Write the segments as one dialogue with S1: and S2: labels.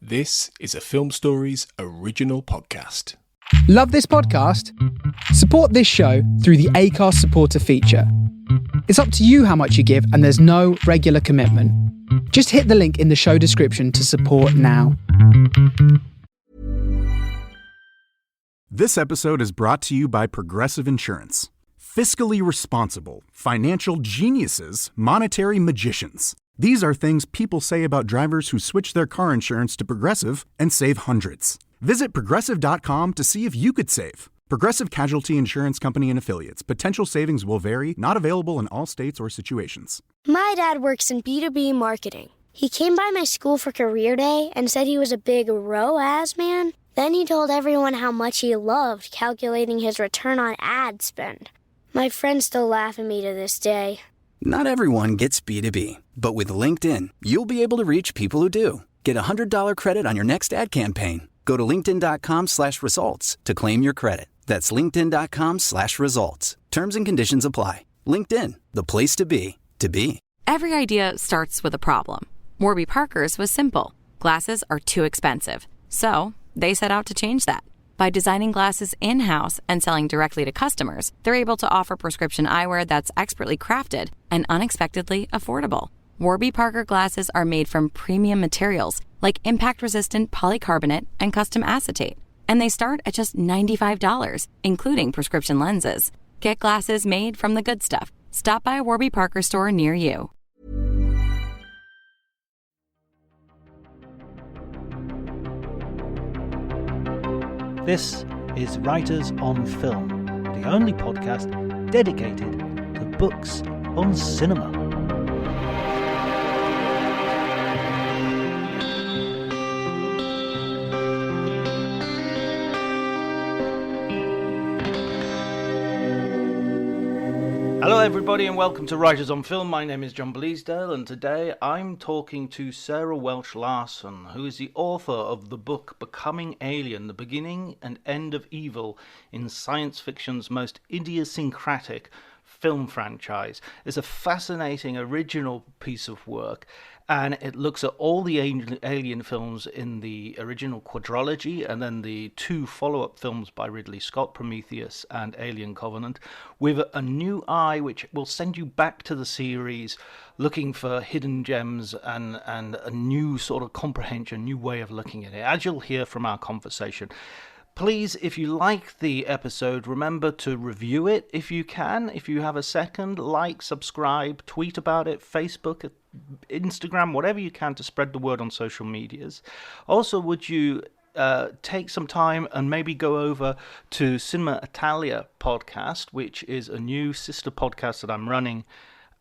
S1: This is a Film Stories original podcast.
S2: Love this podcast? Support this show through the Acast supporter feature. It's up to you how much you give, and there's no regular commitment. Just hit the link in the show description to support now.
S3: This episode is brought to you by Progressive Insurance. Fiscally responsible, financial geniuses, monetary magicians. These are things people say about drivers who switch their car insurance to Progressive and save hundreds. Visit Progressive.com to see if you could save. Progressive Casualty Insurance Company and Affiliates. Potential savings will vary, not available in all states or situations.
S4: My dad works in B2B marketing. He came by my school for career day and said he was a big ROAS man. Then he told everyone how much he loved calculating his return on ad spend. My friends still laugh at me to this day.
S5: Not everyone gets B2B, but with LinkedIn, you'll be able to reach people who do. Get a $100 credit on your next ad campaign. Go to linkedin.com/results to claim your credit. That's linkedin.com/results. Terms and conditions apply. LinkedIn, the place to be, to be.
S6: Every idea starts with a problem. Warby Parker's was simple. Glasses are too expensive. So they set out to change that. By designing glasses in-house and selling directly to customers, they're able to offer prescription eyewear that's expertly crafted and unexpectedly affordable. Warby Parker glasses are made from premium materials like impact-resistant polycarbonate and custom acetate. And they start at just $95, including prescription lenses. Get glasses made from the good stuff. Stop by a Warby Parker store near you.
S7: This is Writers on Film, the only podcast dedicated to books on cinema. Hello everybody and welcome to Writers on Film. My name is John Bleasdale and today I'm talking to Sarah Welch-Larson, who is the author of the book Becoming Alien, The Beginning and End of Evil in Science Fiction's Most Idiosyncratic Film Franchise. It's a fascinating original piece of work, and it looks at all the alien films in the original quadrilogy and then the two follow-up films by Ridley Scott, Prometheus and Alien Covenant, with a new eye which will send you back to the series looking for hidden gems and a new sort of comprehension, new way of looking at it, as you'll hear from our conversation. Please, if you like the episode, remember to review it if you can. If you have a second, like, subscribe, tweet about it, Facebook, Instagram, whatever you can to spread the word on social medias. Also, would you take some time and maybe go over to Cinema Italia podcast, which is a new sister podcast that I'm running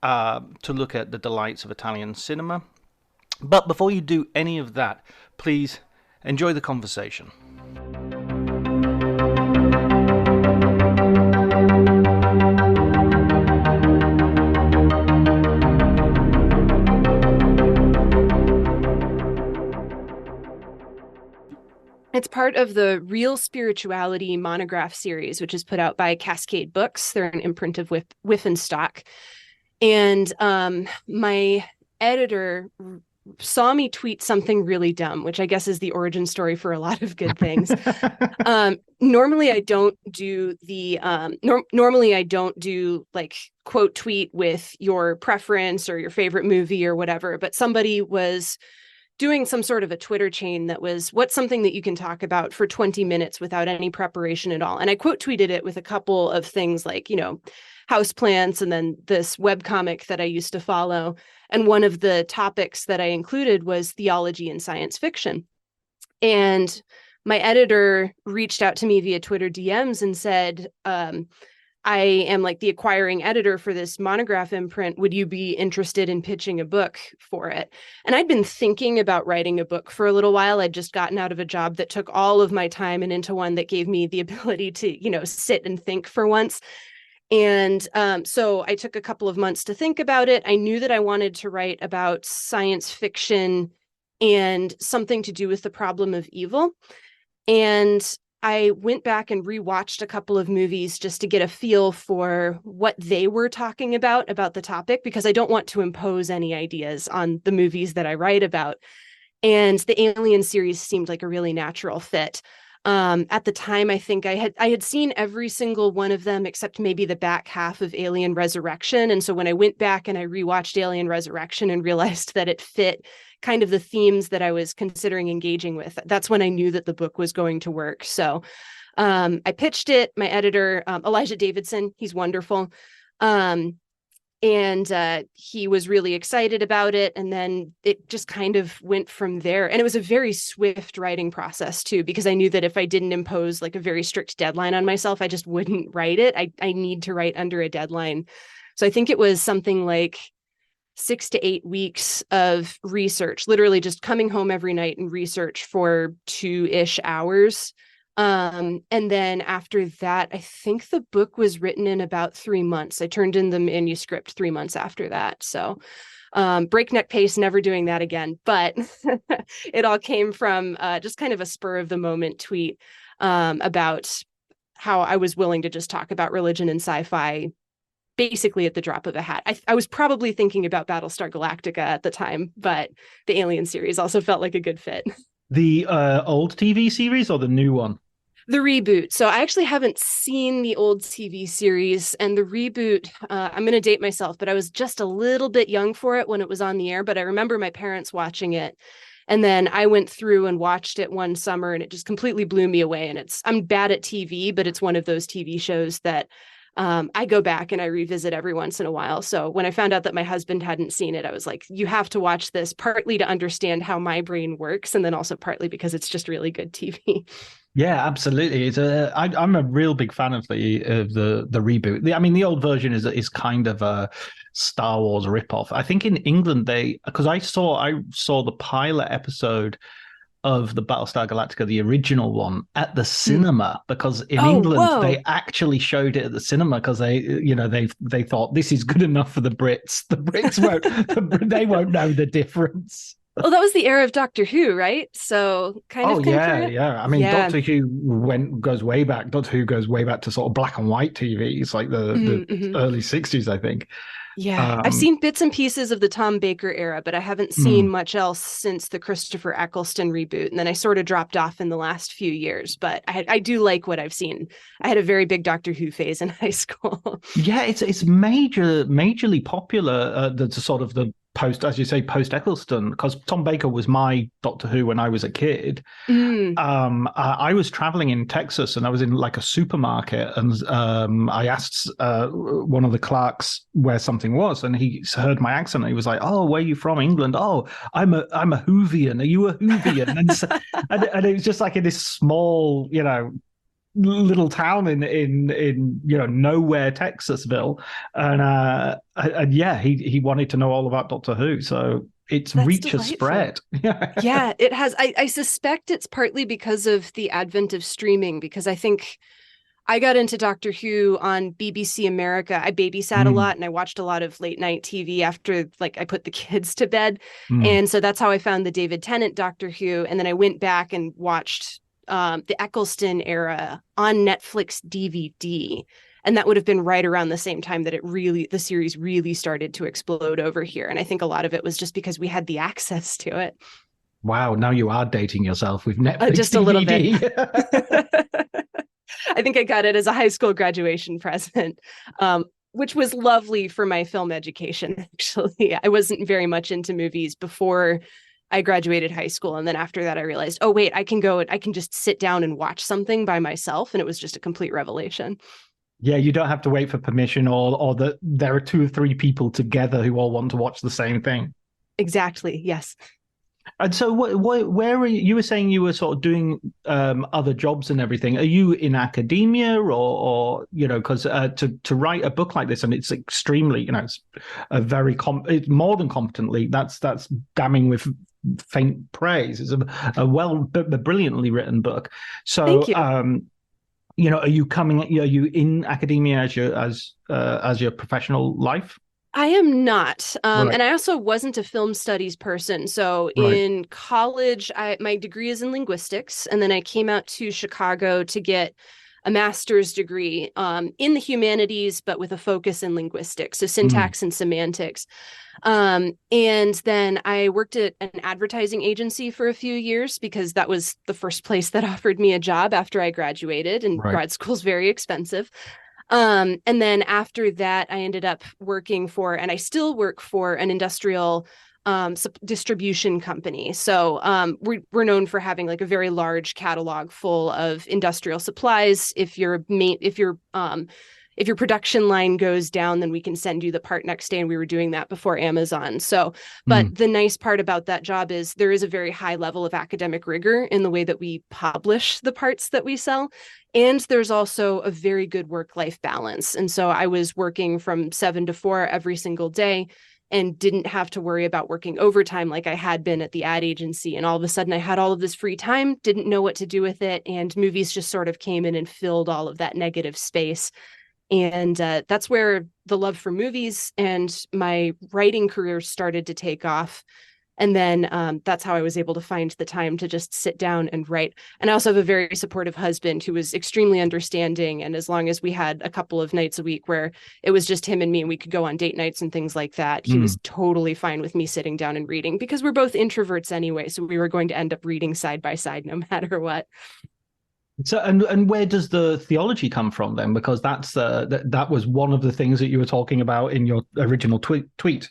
S7: to look at the delights of Italian cinema. But before you do any of that, please enjoy the conversation.
S8: It's part of the Real Spirituality monograph series, which is put out by Cascade Books. They're an imprint of Whiffenstock. And my editor saw me tweet something really dumb, which I guess is the origin story for a lot of good things. Normally I don't do like quote tweet with your preference or your favorite movie or whatever, but somebody was doing some sort of a Twitter chain that was, what's something that you can talk about for 20 minutes without any preparation at all? And I quote tweeted it with a couple of things like, houseplants and then this webcomic that I used to follow. And one of the topics that I included was theology and science fiction. And my editor reached out to me via Twitter DMs and said, I am like the acquiring editor for this monograph imprint. Would you be interested in pitching a book for it? And I'd been thinking about writing a book for a little while. I'd just gotten out of a job that took all of my time and into one that gave me the ability to, sit and think for once. And so I took a couple of months to think about it. I knew that I wanted to write about science fiction and something to do with the problem of evil. And I went back and rewatched a couple of movies just to get a feel for what they were talking about the topic, because I don't want to impose any ideas on the movies that I write about. And the Alien series seemed like a really natural fit. At the time, I think I had seen every single one of them except maybe the back half of Alien Resurrection. And so when I went back and I rewatched Alien Resurrection and realized that it fit kind of the themes that I was considering engaging with, that's when I knew that the book was going to work. So I pitched it. My editor, Elijah Davidson, he's wonderful. And he was really excited about it. And then it just kind of went from there. And it was a very swift writing process too, because I knew that if I didn't impose like a very strict deadline on myself, I just wouldn't write it. I need to write under a deadline. So I think it was something like 6 to 8 weeks of research, literally just coming home every night and research for 2-ish hours. And then after that, I think the book was written in about 3 months. I turned in the manuscript 3 months after that. So breakneck pace, never doing that again. But it all came from just kind of a spur of the moment tweet about how I was willing to just talk about religion and sci-fi basically at the drop of a hat. I was probably thinking about Battlestar Galactica at the time, but the Alien series also felt like a good fit.
S7: The old TV series or the new one?
S8: The reboot. So I actually haven't seen the old TV series, and the reboot, I'm going to date myself, but I was just a little bit young for it when it was on the air, but I remember my parents watching it. And then I went through and watched it one summer and it just completely blew me away. And I'm bad at TV, but it's one of those TV shows that I go back and I revisit every once in a while. So when I found out that my husband hadn't seen it, I was like, you have to watch this, partly to understand how my brain works, and then also partly because it's just really good TV.
S7: Yeah, absolutely. I'm a real big fan of the reboot. I mean, the old version is kind of a Star Wars ripoff. I think in England because I saw the pilot episode of the Battlestar Galactica, the original one, at the cinema, because in England they actually showed it at the cinema because they thought this is good enough for the Brits. The Brits they won't know the difference.
S8: Well, that was the era of Doctor Who, right? So kind of concurrent.
S7: Yeah. I mean, Doctor Who goes way back. Doctor Who goes way back to sort of black and white TV. It's like the early 60s, I think.
S8: Yeah, I've seen bits and pieces of the Tom Baker era, but I haven't seen much else since the Christopher Eccleston reboot. And then I sort of dropped off in the last few years, but I do like what I've seen. I had a very big Doctor Who phase in high school.
S7: Yeah, it's majorly popular. The sort of the post, as you say, post Eccleston, because Tom Baker was my Doctor Who when I was a kid. I was traveling in Texas and I was in like a supermarket, and I asked one of the clerks where something was, and he heard my accent and he was like, "Oh, where are you from? England? Oh, I'm a Whovian. Are you a Whovian?" and it was just like in this small, little town in nowhere, Texasville, and yeah, he wanted to know all about Doctor Who, so its reach has spread.
S8: Yeah, it has. I suspect it's partly because of the advent of streaming, because I think I got into Doctor Who on BBC America. I babysat a lot and I watched a lot of late night TV after I put the kids to bed. And so that's how I found the David Tennant Doctor Who. And then I went back and watched the Eccleston era on Netflix DVD. And that would have been right around the same time that the series really started to explode over here. And I think a lot of it was just because we had the access to it.
S7: Wow, now you are dating yourself with Netflix
S8: just
S7: DVD.
S8: A little bit. I think I got it as a high school graduation present, which was lovely for my film education, actually. I wasn't very much into movies before I graduated high school. And then after that, I realized, oh, wait, I can just sit down and watch something by myself. And it was just a complete revelation.
S7: Yeah, you don't have to wait for permission or that there are 2 or 3 people together who all want to watch the same thing.
S8: Exactly. Yes.
S7: And so where are you were saying you were sort of doing other jobs and everything. Are you in academia or because to write a book like this, and it's extremely, it's a very it's more than competently, that's damning with faint praise. It's a brilliantly written book. So
S8: thank you.
S7: Are you in academia as your professional life?
S8: I am not.
S7: Right.
S8: And I also wasn't a film studies person. So in college, my degree is in linguistics. And then I came out to Chicago to get a master's degree in the humanities, but with a focus in linguistics, so syntax and semantics. And then I worked at an advertising agency for a few years because that was the first place that offered me a job after I graduated, and grad school's very expensive. And then after that, I ended up working for, and I still work for, an industrial distribution company. So we're known for having like a very large catalog full of industrial supplies. If your production line goes down, then we can send you the part next day. And we were doing that before Amazon. So, but the nice part about that job is there is a very high level of academic rigor in the way that we publish the parts that we sell. And there's also a very good work-life balance. And so I was working from 7 to 4 every single day and didn't have to worry about working overtime like I had been at the ad agency. And all of a sudden I had all of this free time, didn't know what to do with it. And movies just sort of came in and filled all of that negative space. And that's where the love for movies and my writing career started to take off. And then that's how I was able to find the time to just sit down and write. And I also have a very supportive husband who was extremely understanding. And as long as we had a couple of nights a week where it was just him and me and we could go on date nights and things like that, he was totally fine with me sitting down and reading, because we're both introverts anyway. So we were going to end up reading side by side no matter what.
S7: So, and where does the theology come from then? Because that's that was one of the things that you were talking about in your original tweet.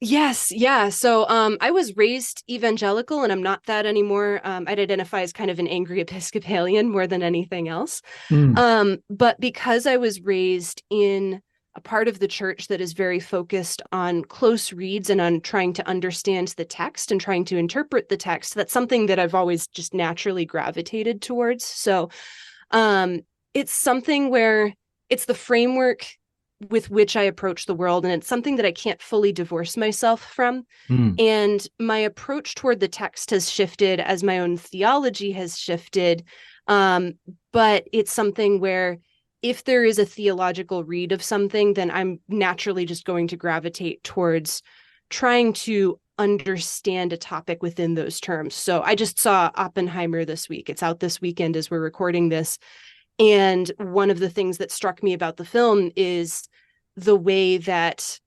S8: Yes. Yeah. So I was raised evangelical, and I'm not that anymore. I'd identify as kind of an angry Episcopalian more than anything else. But because I was raised in a part of the church that is very focused on close reads and on trying to understand the text and trying to interpret the text, that's something that I've always just naturally gravitated towards. So it's something where it's the framework with which I approach the world. And it's something that I can't fully divorce myself from. And my approach toward the text has shifted as my own theology has shifted. But it's something where if there is a theological read of something, then I'm naturally just going to gravitate towards trying to understand a topic within those terms. So I just saw Oppenheimer this week. It's out this weekend as we're recording this. And one of the things that struck me about the film is the way that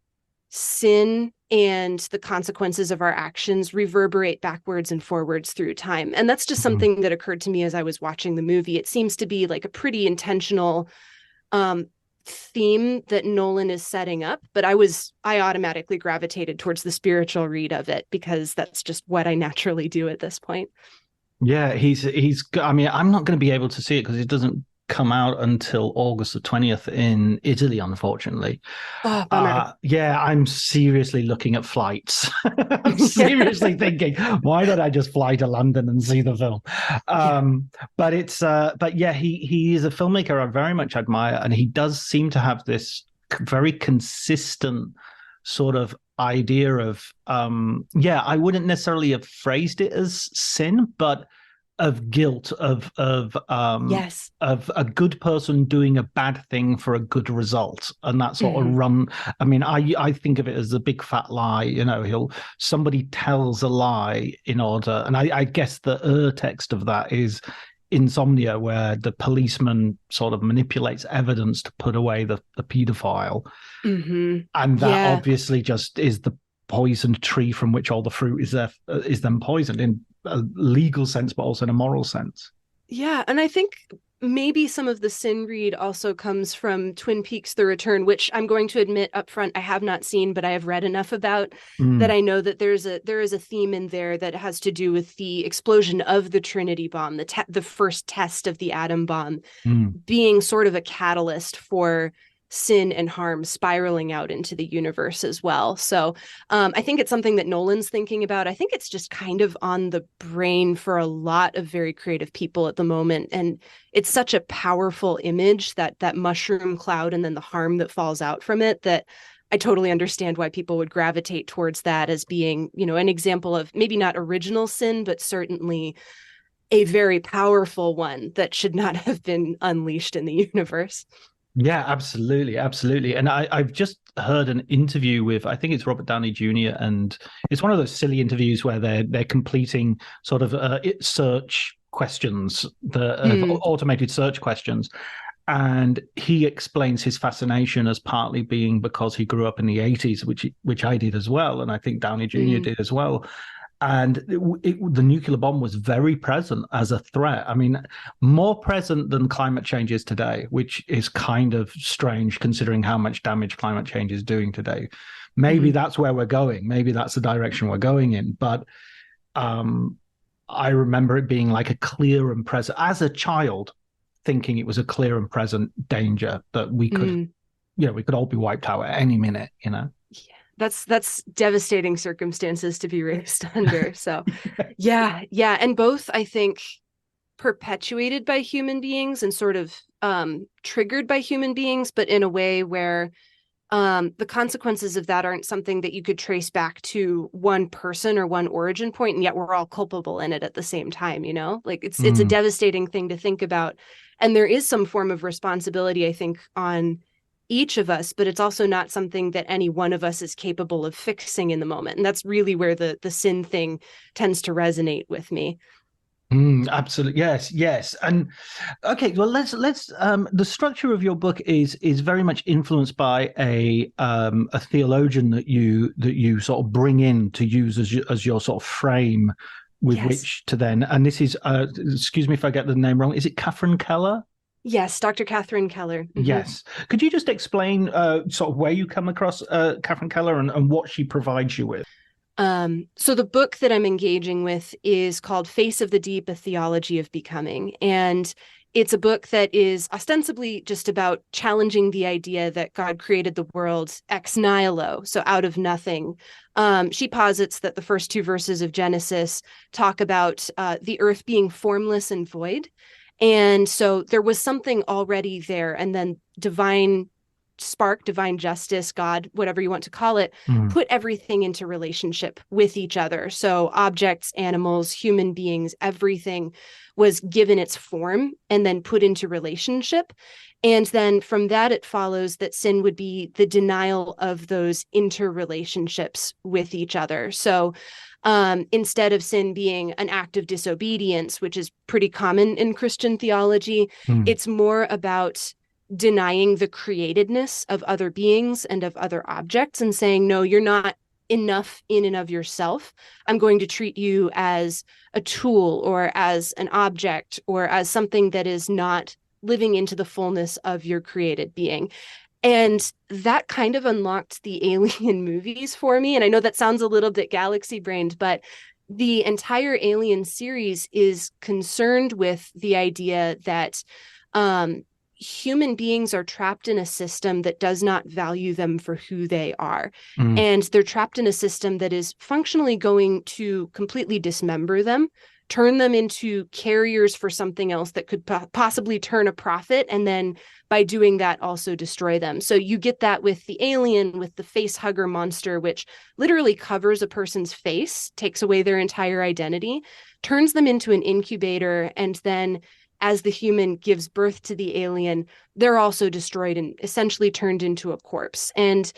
S8: sin and the consequences of our actions reverberate backwards and forwards through time. And that's just something that occurred to me as I was watching the movie. It seems to be like a pretty intentional theme that Nolan is setting up, but I automatically gravitated towards the spiritual read of it because that's just what I naturally do at this point.
S7: Yeah, I mean, I'm not going to be able to see it because it doesn't come out until August the 20th in Italy, unfortunately.
S8: Oh, bummer.
S7: Yeah, I'm seriously looking at flights. I'm seriously thinking, why don't I just fly to London and see the film? But yeah, he is a filmmaker I very much admire, and he does seem to have this very consistent sort of idea of, I wouldn't necessarily have phrased it as sin, but of guilt, of a good person doing a bad thing for a good result, and that sort of run. I mean, I think of it as a big fat lie. You know, somebody tells a lie in order, and I guess the text of that is Insomnia, where the policeman sort of manipulates evidence to put away the paedophile, and that obviously just is the poisoned tree from which all the fruit is then poisoned in a legal sense, but also in a moral sense.
S8: Yeah, and I think maybe some of the sin read also comes from Twin Peaks: The Return, which I'm going to admit up front I have not seen, but I have read enough about that I know that there is a theme in there that has to do with the explosion of the Trinity bomb, the first test of the atom bomb, being sort of a catalyst for sin and harm spiraling out into the universe as well. So I think it's something that Nolan's thinking about. I think it's just kind of on the brain for a lot of very creative people at the moment. And it's such a powerful image, that mushroom cloud and then the harm that falls out from it, that I totally understand why people would gravitate towards that as being, you know, an example of maybe not original sin, but certainly a very powerful one that should not have been unleashed in the universe.
S7: Yeah, absolutely. And I've just heard an interview with, I think it's Robert Downey Jr., and it's one of those silly interviews where they're completing sort of search questions, automated search questions. And he explains his fascination as partly being because he grew up in the 80s, which I did as well. And I think Downey Jr. did as well. And the nuclear bomb was very present as a threat. I mean, more present than climate change is today, which is kind of strange considering how much damage climate change is doing today. Maybe that's where we're going. Maybe that's the direction we're going in. But I remember it being like a clear and present, as a child, thinking it was a clear and present danger that we could, we could all be wiped out at any minute,
S8: That's devastating circumstances to be raised under. So yeah. And both, I think, perpetuated by human beings and sort of triggered by human beings, but in a way where the consequences of that aren't something that you could trace back to one person or one origin point, and yet we're all culpable in it at the same time, like it's a devastating thing to think about. And there is some form of responsibility, I think, on each of us, but it's also not something that any one of us is capable of fixing in the moment. And that's really where the sin thing tends to resonate with me.
S7: Absolutely. Yes. And okay, well, let's the structure of your book is very much influenced by a theologian that you sort of bring in to use as your sort of frame with which to then, and this is excuse me if I get the name wrong, is it Catherine Keller?
S8: Yes, Dr. Catherine Keller.
S7: Yes. Could you just explain sort of where you come across Catherine Keller and what she provides you with?
S8: So the book that I'm engaging with is called Face of the Deep, A Theology of Becoming. And it's a book that is ostensibly just about challenging the idea that God created the world ex nihilo, so out of nothing. She posits that the first two verses of Genesis talk about the earth being formless and void. And so there was something already there, and then divine spark, divine justice, God, whatever you want to call it, put everything into relationship with each other. So objects, animals, human beings, everything was given its form and then put into relationship. And then from that, it follows that sin would be the denial of those interrelationships with each other. So instead of sin being an act of disobedience, which is pretty common in Christian theology, it's more about denying the createdness of other beings and of other objects and saying, no, you're not enough in and of yourself. I'm going to treat you as a tool or as an object or as something that is not living into the fullness of your created being. And that kind of unlocked the Alien movies for me. And I know that sounds a little bit galaxy-brained, but the entire Alien series is concerned with the idea that human beings are trapped in a system that does not value them for who they are. And they're trapped in a system that is functionally going to completely dismember them, turn them into carriers for something else that could possibly turn a profit, and then by doing that also destroy them. So you get that with the alien, with the face hugger monster, which literally covers a person's face, takes away their entire identity, turns them into an incubator, and then as the human gives birth to the alien, they're also destroyed and essentially turned into a corpse. And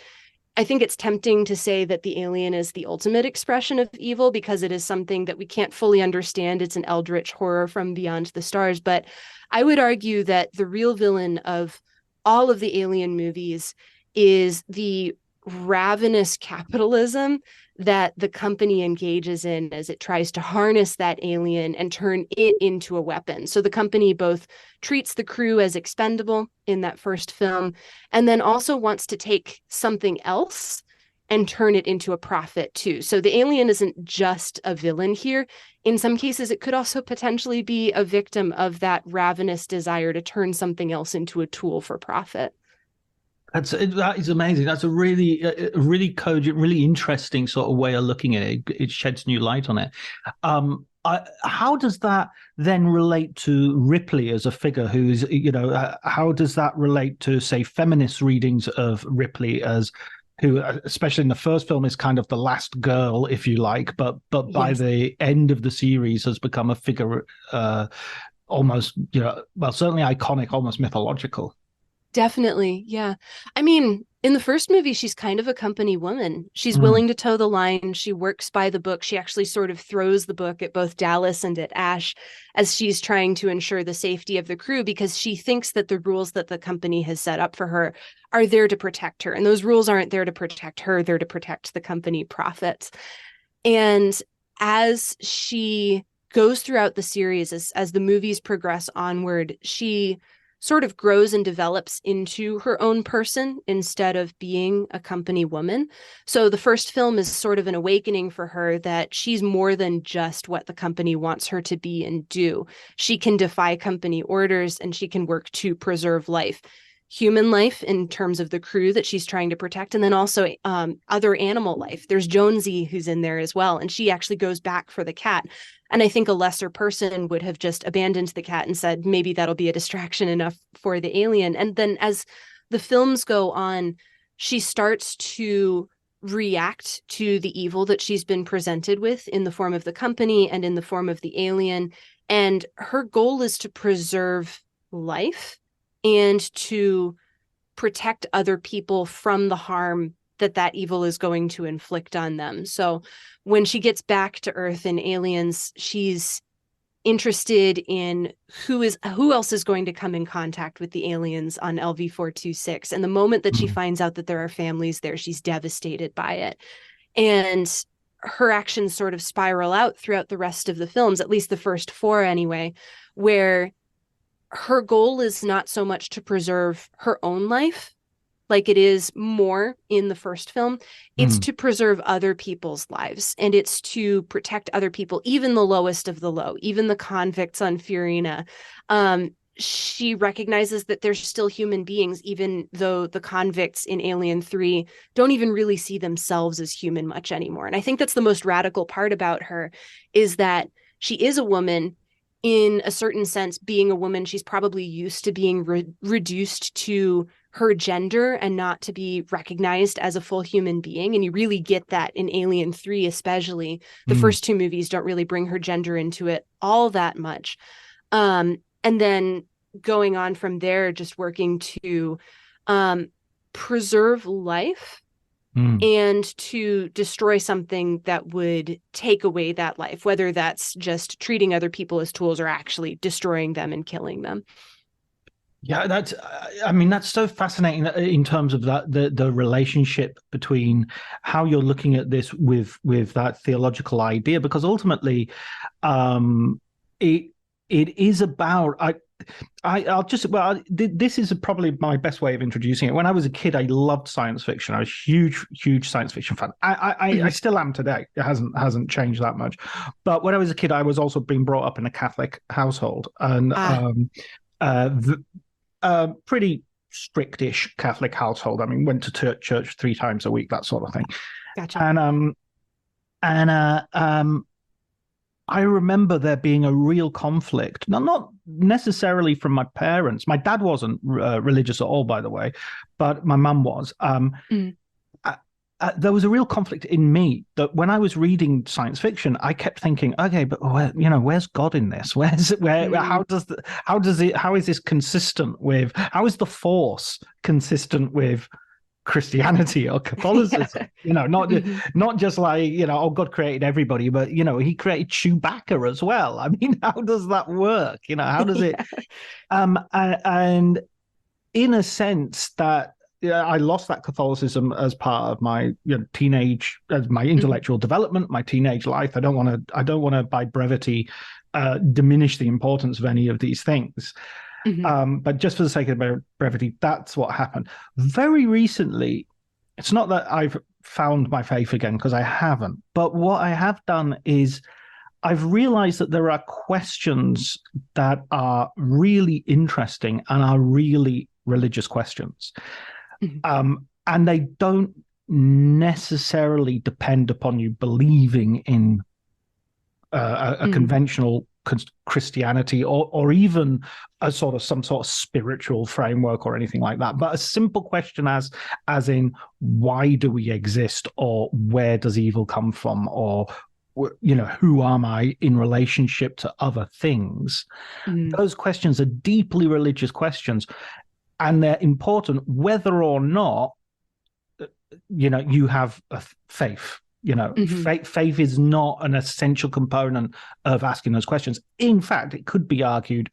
S8: I think it's tempting to say that the alien is the ultimate expression of evil because it is something that we can't fully understand. It's an eldritch horror from beyond the stars. But I would argue that the real villain of all of the Alien movies is the ravenous capitalism that the company engages in as it tries to harness that alien and turn it into a weapon. So the company both treats the crew as expendable in that first film, and then also wants to take something else and turn it into a profit too. So the alien isn't just a villain here. In some cases, it could also potentially be a victim of that ravenous desire to turn something else into a tool for profit.
S7: That is amazing. That's a really cogent, really interesting sort of way of looking at it. It sheds new light on it. How does that then relate to Ripley as a figure who's, how does that relate to, say, feminist readings of Ripley as who, especially in the first film, is kind of the last girl, if you like, but by the end of the series has become a figure almost, certainly iconic, almost mythological.
S8: Definitely. Yeah. I mean, in the first movie, she's kind of a company woman. She's willing to toe the line. She works by the book. She actually sort of throws the book at both Dallas and at Ash as she's trying to ensure the safety of the crew, because she thinks that the rules that the company has set up for her are there to protect her. And those rules aren't there to protect her. They're to protect the company profits. And as she goes throughout the series, as the movies progress onward, she sort of grows and develops into her own person instead of being a company woman. So the first film is sort of an awakening for her that she's more than just what the company wants her to be and do. She can defy company orders, and she can work to preserve life. Human life in terms of the crew that she's trying to protect, and then also other animal life. There's Jonesy, who's in there as well, and she actually goes back for the cat. And I think a lesser person would have just abandoned the cat and said, maybe that'll be a distraction enough for the alien. And then as the films go on, she starts to react to the evil that she's been presented with in the form of the company and in the form of the alien. And her goal is to preserve life and to protect other people from the harm that evil is going to inflict on them. So when she gets back to Earth in Aliens, she's interested in who else is going to come in contact with the aliens on LV-426. And the moment that she finds out that there are families there, she's devastated by it. And her actions sort of spiral out throughout the rest of the films, at least the first 4 anyway, where her goal is not so much to preserve her own life, like it is more in the first film. It's to preserve other people's lives, and it's to protect other people, even the lowest of the low, even the convicts on Furina. She recognizes that they're still human beings, even though the convicts in Alien 3 don't even really see themselves as human much anymore. And I think that's the most radical part about her, is that she is a woman. In a certain sense, being a woman, she's probably used to being reduced to her gender and not to be recognized as a full human being. And you really get that in Alien 3, especially. The first 2 movies don't really bring her gender into it all that much. And then going on from there, just working to preserve life and to destroy something that would take away that life, whether that's just treating other people as tools or actually destroying them and killing them.
S7: Yeah, that's so fascinating in terms of that the relationship between how you're looking at this with that theological idea, because ultimately it is about this is probably my best way of introducing it. When I was a kid, I loved science fiction. I was huge science fiction fan. I still am today. It hasn't changed that much. But when I was a kid, I was also being brought up in a Catholic household, and pretty strictish Catholic household. I mean, went to church 3 times a week, that sort of thing.
S8: Gotcha.
S7: And I remember there being a real conflict, not necessarily from my parents. My dad wasn't religious at all, by the way, but my mum was. There was a real conflict in me that when I was reading science fiction, I kept thinking, okay, but where's God in this? How is this consistent with? How is the Force consistent with Christianity or Catholicism? Not just like, God created everybody, but he created Chewbacca as well. I mean, how does that work? How does it and in a sense that I lost that Catholicism as part of my teenage, as my intellectual development, my teenage life. I don't want to by brevity diminish the importance of any of these things. But just for the sake of brevity, that's what happened. Very recently, it's not that I've found my faith again, because I haven't. But what I have done is I've realized that there are questions that are really interesting and are really religious questions. And they don't necessarily depend upon you believing in a conventional Christianity or even some sort of spiritual framework or anything like that, but a simple question as in, why do we exist, or where does evil come from, or who am I in relationship to other things? Those questions are deeply religious questions, and they're important whether or not you have a faith. Faith is not an essential component of asking those questions. In fact, it could be argued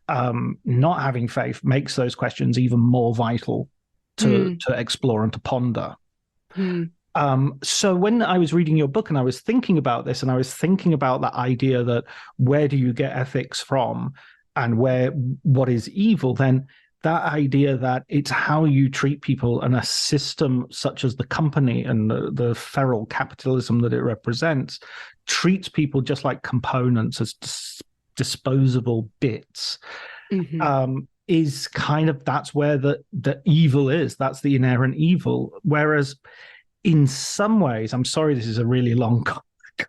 S7: not having faith makes those questions even more vital to explore and to ponder. So when I was reading your book and I was thinking about this, and I was thinking about that idea that where do you get ethics from and what is evil, then that idea that it's how you treat people, and a system such as the company and the feral capitalism that it represents treats people just like components, as disposable bits, is kind of, that's where the evil is. That's the inherent evil. Whereas in some ways, I'm sorry, this is a really long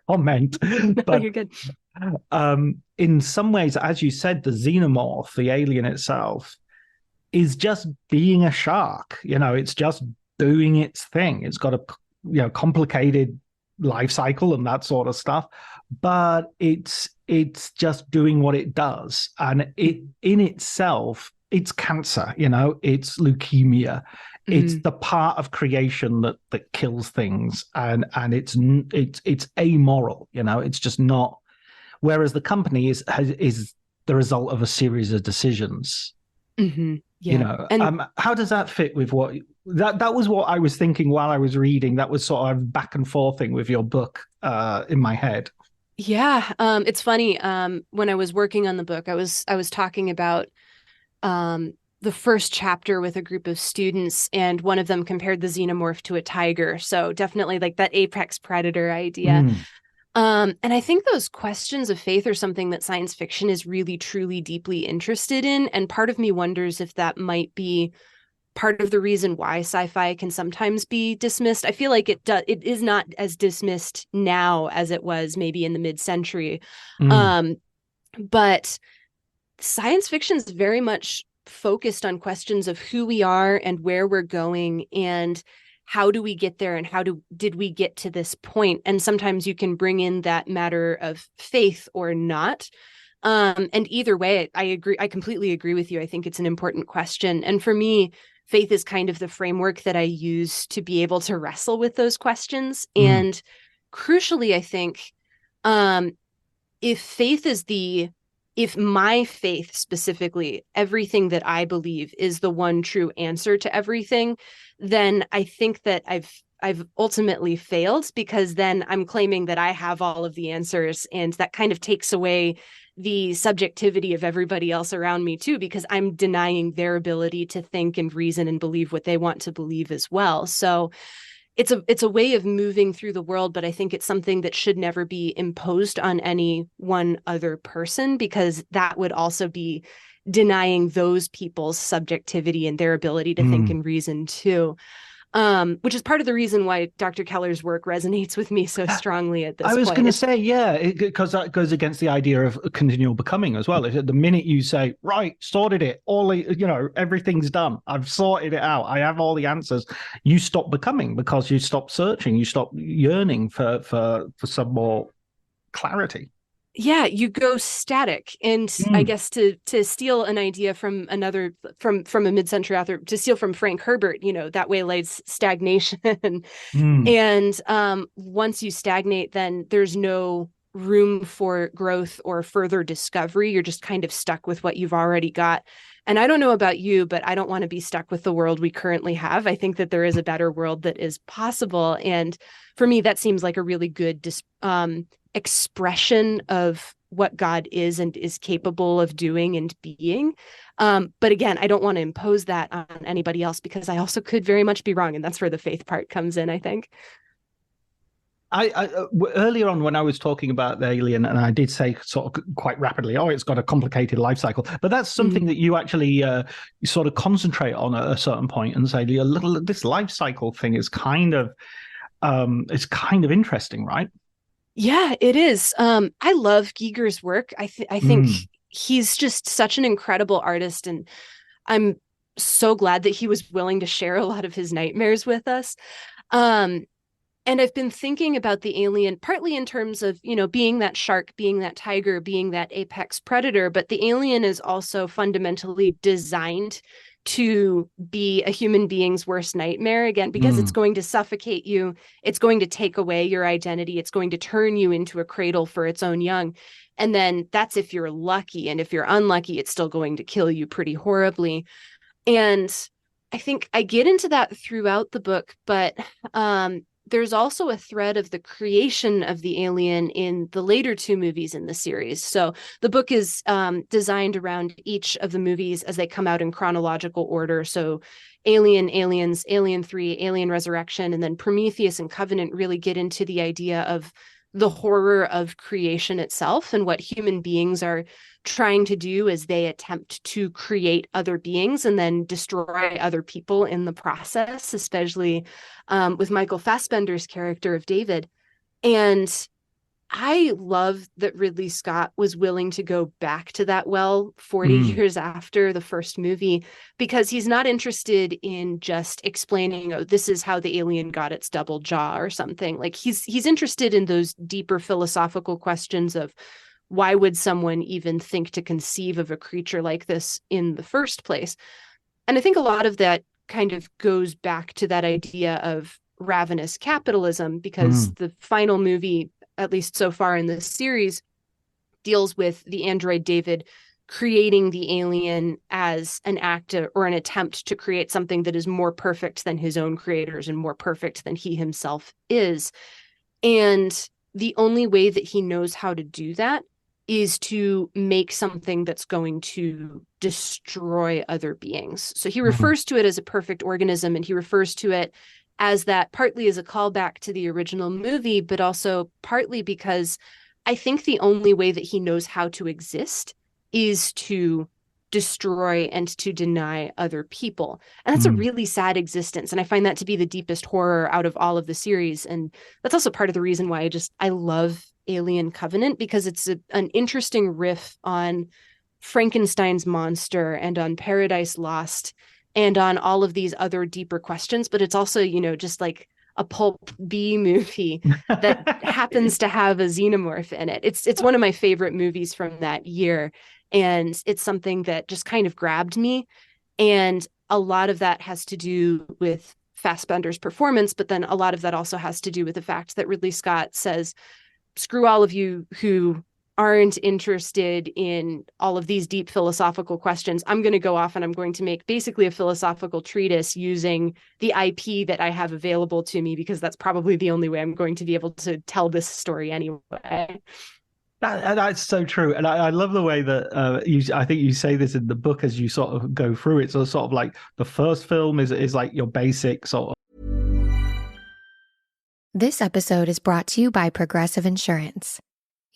S7: comment, but
S8: you're good.
S7: In some ways, as you said, the xenomorph, the alien itself, is just being a shark. It's just doing its thing. It's got a complicated life cycle and that sort of stuff, but it's just doing what it does. And it in itself, it's cancer, it's leukemia. It's the part of creation that kills things, and it's amoral, it's just not. Whereas the company is the result of a series of decisions.
S8: Yeah. And
S7: how does that fit with what that was what I was thinking while I was reading? That was sort of back and forthing with your book in my head.
S8: Yeah. It's funny. When I was working on the book, I was talking about the first chapter with a group of students, and one of them compared the xenomorph to a tiger. So definitely like that apex predator idea. And I think those questions of faith are something that science fiction is really, truly, deeply interested in. And part of me wonders if that might be part of the reason why sci-fi can sometimes be dismissed. I feel like it is not as dismissed now as it was maybe in the mid-century. But science fiction is very much focused on questions of who we are and where we're going, and how do we get there, and did we get to this point? And sometimes you can bring in that matter of faith or not. And either way, I completely agree with you. I think it's an important question. And for me, faith is kind of the framework that I use to be able to wrestle with those questions. And crucially, I think, if my faith specifically, everything that I believe is the one true answer to everything, then I think that I've ultimately failed, because then I'm claiming that I have all of the answers, and that kind of takes away the subjectivity of everybody else around me too, because I'm denying their ability to think and reason and believe what they want to believe as well. So it's a way of moving through the world, but I think it's something that should never be imposed on any one other person, because that would also be denying those people's subjectivity and their ability to think and reason too. Which is part of the reason why Dr. Keller's work resonates with me so strongly at this point.
S7: I was going to say, yeah, because that goes against the idea of continual becoming as well. The minute you say, right, sorted it, everything's done, I've sorted it out, I have all the answers, you stop becoming, because you stop searching, you stop yearning for some more clarity.
S8: Yeah, you go static. And I guess to steal an idea from from a mid-century author, to steal from Frank Herbert, that way lies stagnation. And once you stagnate, then there's no room for growth or further discovery. You're just kind of stuck with what you've already got. And I don't know about you, but I don't want to be stuck with the world we currently have. I think that there is a better world that is possible. And for me, that seems like a really good expression of what God is and is capable of doing and being. But again, I don't want to impose that on anybody else, because I also could very much be wrong. And that's where the faith part comes in, I think.
S7: I earlier on, when I was talking about the alien, and I did say sort of quite rapidly, it's got a complicated life cycle, but that's something that you actually you sort of concentrate on at a certain point and say, this life cycle thing is kind of interesting, right?
S8: Yeah, it is. I love Giger's work. I think he's just such an incredible artist, and I'm so glad that he was willing to share a lot of his nightmares with us. And I've been thinking about the alien partly in terms of, being that shark, being that tiger, being that apex predator, but the alien is also fundamentally designed to be a human being's worst nightmare, again, because it's going to suffocate you. It's going to take away your identity. It's going to turn you into a cradle for its own young. And then that's if you're lucky. And if you're unlucky, it's still going to kill you pretty horribly. And I think I get into that throughout the book, but there's also a thread of the creation of the alien in the later two movies in the series. So the book is designed around each of the movies as they come out in chronological order. So Alien, Aliens, Alien 3, Alien Resurrection, and then Prometheus and Covenant really get into the idea of the horror of creation itself and what human beings are trying to do as they attempt to create other beings and then destroy other people in the process, especially with Michael Fassbender's character of David. And I love that Ridley Scott was willing to go back to that well 40 years after the first movie, because he's not interested in just explaining, oh, this is how the alien got its double jaw or something. Like he's interested in those deeper philosophical questions of why would someone even think to conceive of a creature like this in the first place? And I think a lot of that kind of goes back to that idea of ravenous capitalism, because the final movie, at least so far in this series, deals with the android David creating the alien as an act or an attempt to create something that is more perfect than his own creators and more perfect than he himself is. And the only way that he knows how to do that is to make something that's going to destroy other beings. So he refers to it as a perfect organism, and he refers to it as that partly as a callback to the original movie, but also partly because I think the only way that he knows how to exist is to destroy and to deny other people. And that's a really sad existence. And I find that to be the deepest horror out of all of the series. And that's also part of the reason why I love Alien Covenant, because it's an interesting riff on Frankenstein's monster and on Paradise Lost and on all of these other deeper questions. But it's also, just like a pulp B movie that happens to have a xenomorph in it. It's one of my favorite movies from that year. And it's something that just kind of grabbed me. And a lot of that has to do with Fassbender's performance, but then a lot of that also has to do with the fact that Ridley Scott says, screw all of you who aren't interested in all of these deep philosophical questions. I'm going to go off and I'm going to make basically a philosophical treatise using the IP that I have available to me, because that's probably the only way I'm going to be able to tell this story anyway.
S9: That's so true. And I love the way that I think you say this in the book as you sort of go through it. So sort of like the first film is like your basic sort of.
S10: This episode is brought to you by Progressive Insurance.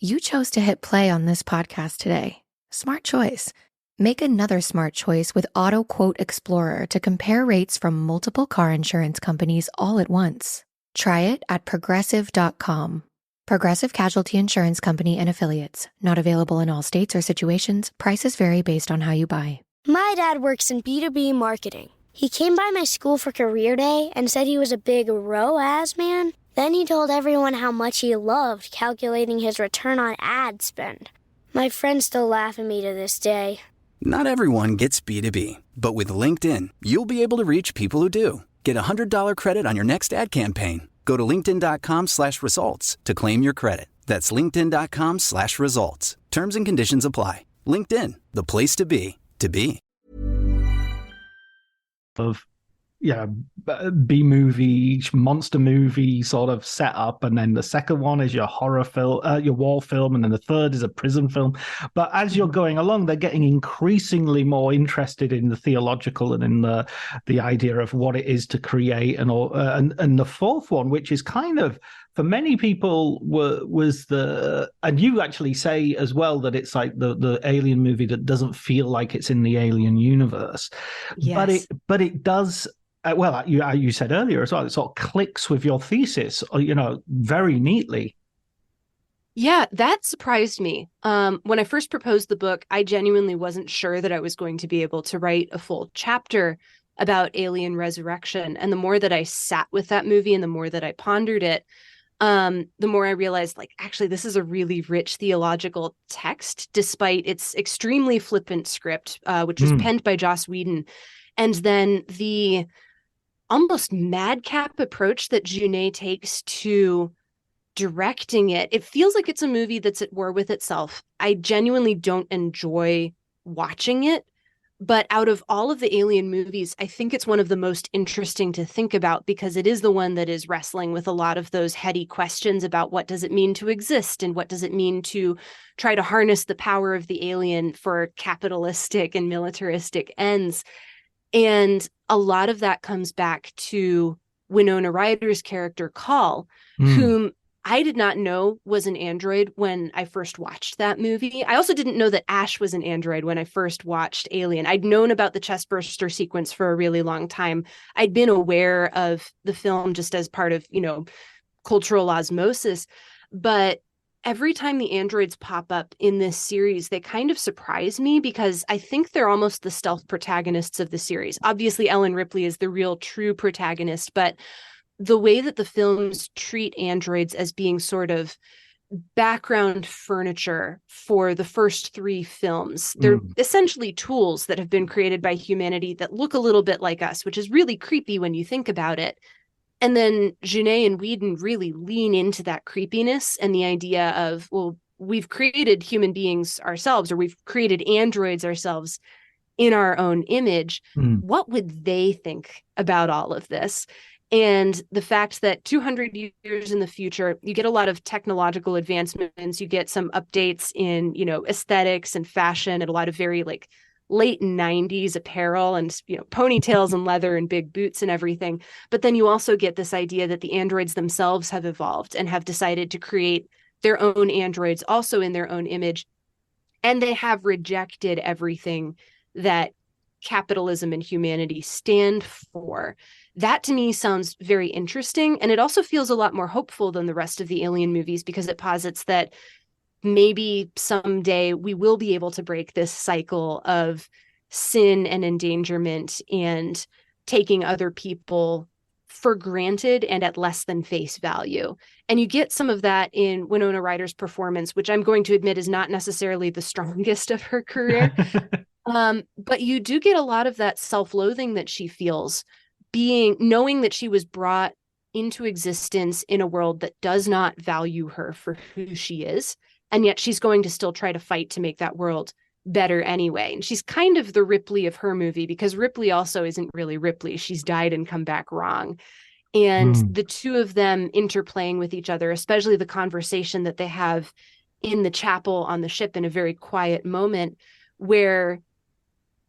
S10: You chose to hit play on this podcast today. Smart choice. Make another smart choice with Auto Quote Explorer to compare rates from multiple car insurance companies all at once. Try it at progressive.com. Progressive Casualty Insurance Company and Affiliates. Not available in all states or situations. Prices vary based on how you buy.
S4: My dad works in B2B marketing. He came by my school for career day and said he was a big ROAS man. Then he told everyone how much he loved calculating his return on ad spend. My friends still laugh at me to this day.
S5: Not everyone gets B2B, but with LinkedIn, you'll be able to reach people who do. Get a $100 credit on your next ad campaign. Go to linkedin.com/results to claim your credit. That's linkedin.com/results. Terms and conditions apply. LinkedIn, the place to be, to be.
S9: Of B-movie, monster movie sort of setup, and then the second one is your horror film, your war film, and then the third is a prison film. But as you're going along, they're getting increasingly more interested in the theological and in the idea of what it is to create, and all. And the fourth one, which is kind of, for many people, was the, and you actually say as well that it's like the Alien movie that doesn't feel like it's in the Alien universe.
S8: Yes.
S9: But it does. Well, you said earlier as well, it sort of clicks with your thesis, very neatly.
S8: Yeah, that surprised me. When I first proposed the book, I genuinely wasn't sure that I was going to be able to write a full chapter about Alien Resurrection. And the more that I sat with that movie and the more that I pondered it, the more I realized, actually, this is a really rich theological text, despite its extremely flippant script, which was penned by Joss Whedon. And then the almost madcap approach that Junet takes to directing it, it feels like it's a movie that's at war with itself. I genuinely don't enjoy watching it, but out of all of the Alien movies, I think it's one of the most interesting to think about because it is the one that is wrestling with a lot of those heady questions about what does it mean to exist and what does it mean to try to harness the power of the alien for capitalistic and militaristic ends. And a lot of that comes back to Winona Ryder's character, Call, whom I did not know was an android when I first watched that movie. I also didn't know that Ash was an android when I first watched Alien. I'd known about the chestburster sequence for a really long time. I'd been aware of the film just as part of, cultural osmosis. But every time the androids pop up in this series, they kind of surprise me because I think they're almost the stealth protagonists of the series. Obviously, Ellen Ripley is the real true protagonist, but the way that the films treat androids as being sort of background furniture for the first three films, they're essentially tools that have been created by humanity that look a little bit like us, which is really creepy when you think about it. And then Junet and Whedon really lean into that creepiness and the idea of, well, we've created human beings ourselves, or we've created androids ourselves in our own image. What would they think about all of this? And the fact that 200 years in the future, you get a lot of technological advancements, you get some updates in, aesthetics and fashion and a lot of very late 90s apparel and, ponytails and leather and big boots and everything. But then you also get this idea that the androids themselves have evolved and have decided to create their own androids also in their own image. And they have rejected everything that capitalism and humanity stand for. That to me sounds very interesting. And it also feels a lot more hopeful than the rest of the Alien movies because it posits that maybe someday we will be able to break this cycle of sin and endangerment and taking other people for granted and at less than face value. And you get some of that in Winona Ryder's performance, which I'm going to admit is not necessarily the strongest of her career. But you do get a lot of that self-loathing that she feels, knowing that she was brought into existence in a world that does not value her for who she is. And yet she's going to still try to fight to make that world better anyway. And she's kind of the Ripley of her movie because Ripley also isn't really Ripley. She's died and come back wrong. And the two of them interplaying with each other, especially the conversation that they have in the chapel on the ship in a very quiet moment where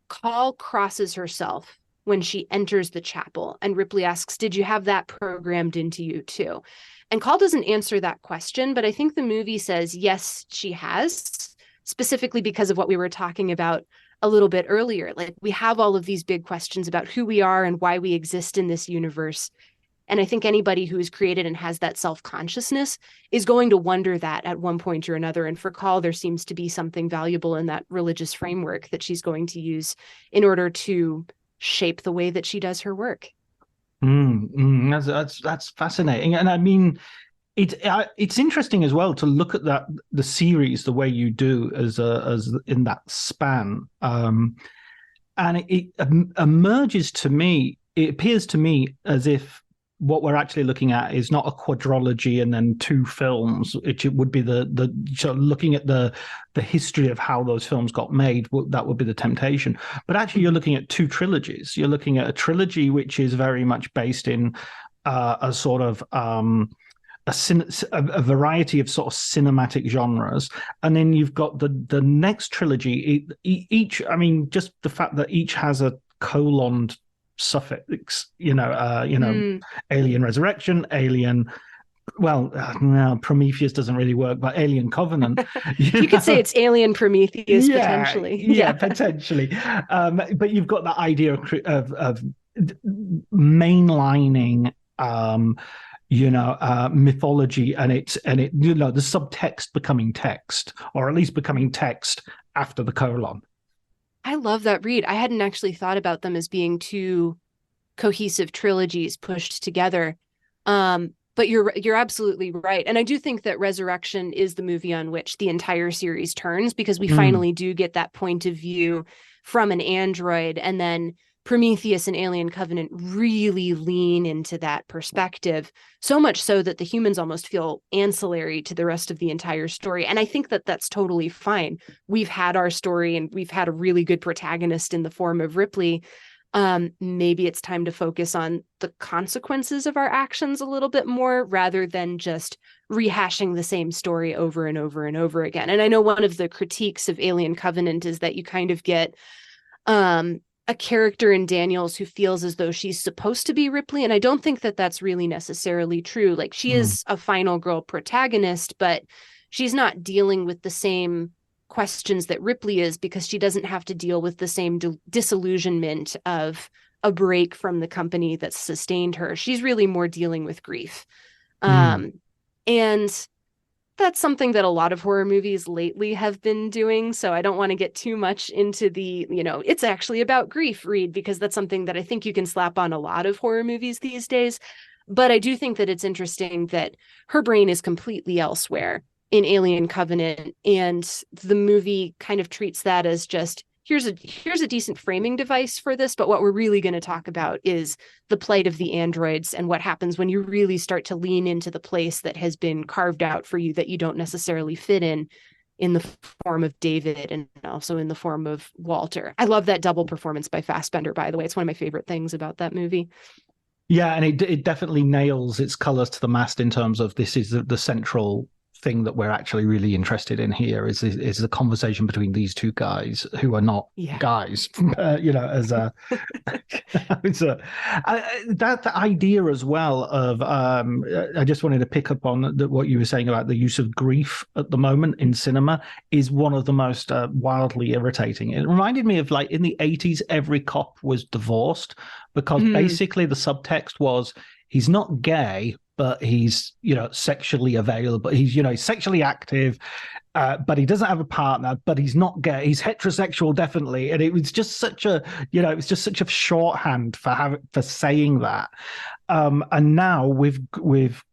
S8: Call crosses herself when she enters the chapel. And Ripley asks, did you have that programmed into you too? And Call doesn't answer that question, but I think the movie says, yes, she has, specifically because of what we were talking about a little bit earlier. We have all of these big questions about who we are and why we exist in this universe. And I think anybody who is created and has that self-consciousness is going to wonder that at one point or another. And for Call, there seems to be something valuable in that religious framework that she's going to use in order to shape the way that she does her work.
S9: That's fascinating. And I mean, it's interesting as well to look at the series the way you do as in that span. And it emerges to me, it appears to me as if what we're actually looking at is not a quadrilogy and then two films. It would be so looking at the history of how those films got made. That would be the temptation. But actually, you're looking at two trilogies. You're looking at a trilogy which is very much based in a sort of a variety of sort of cinematic genres, and then you've got the next trilogy. Each, I mean, just the fact that each has a colon suffix, Alien Resurrection, Alien, Prometheus doesn't really work, but Alien Covenant.
S8: You could say it's Alien Prometheus, potentially.
S9: Yeah, potentially. But you've got the idea of mainlining mythology and it the subtext becoming text, or at least becoming text after the colon.
S8: I love that read. I hadn't actually thought about them as being two cohesive trilogies pushed together. But you're absolutely right. And I do think that Resurrection is the movie on which the entire series turns, because we finally do get that point of view from an android, and then Prometheus and Alien Covenant really lean into that perspective, so much so that the humans almost feel ancillary to the rest of the entire story. And I think that that's totally fine. We've had our story and we've had a really good protagonist in the form of Ripley. Maybe it's time to focus on the consequences of our actions a little bit more rather than just rehashing the same story over and over and over again. And I know one of the critiques of Alien Covenant is that you kind of get a character in Daniels who feels as though she's supposed to be Ripley. And I don't think that that's really necessarily true. Like, she is a final girl protagonist, but she's not dealing with the same questions that Ripley is, because she doesn't have to deal with the same disillusionment of a break from the company that sustained her. She's really more dealing with grief. And that's something that a lot of horror movies lately have been doing. So I don't want to get too much into the, it's actually about grief read, because that's something that I think you can slap on a lot of horror movies these days. But I do think that it's interesting that her brain is completely elsewhere in Alien Covenant, and the movie kind of treats that as just, here's a decent framing device for this, but what we're really going to talk about is the plight of the androids and what happens when you really start to lean into the place that has been carved out for you that you don't necessarily fit in the form of David and also in the form of Walter. I love that double performance by Fassbender, by the way. It's one of my favorite things about that movie.
S9: Yeah, and it definitely nails its colors to the mast in terms of this is the central thing that we're actually really interested in here is the conversation between these two guys who are not guys, as a that idea as well of I just wanted to pick up on what you were saying about the use of grief at the moment in cinema is one of the most wildly irritating. It reminded me of, like, in the 80s, every cop was divorced, because basically the subtext was he's not gay, but he's, sexually available. He's, sexually active, but he doesn't have a partner, but he's not gay. He's heterosexual, definitely. And it was just such a, shorthand for saying that. And now with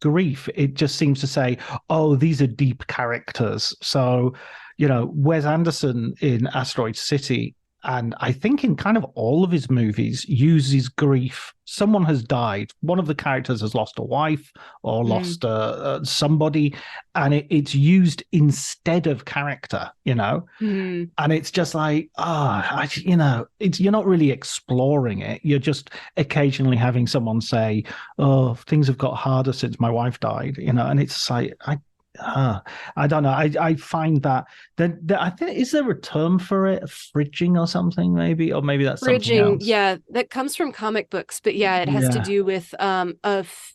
S9: grief, it just seems to say, oh, these are deep characters. So, Wes Anderson in Asteroid City, and I think in kind of all of his movies, uses grief. Someone has died. One of the characters has lost a wife or lost somebody, and it's used instead of character, And it's just like, you're not really exploring it. You're just occasionally having someone say, oh, things have got harder since my wife died, and it's like, I don't know. I find that I think, is there a term for it? Fridging or something, maybe? Or maybe that's something else.
S8: Yeah, that comes from comic books. But yeah, it has to do with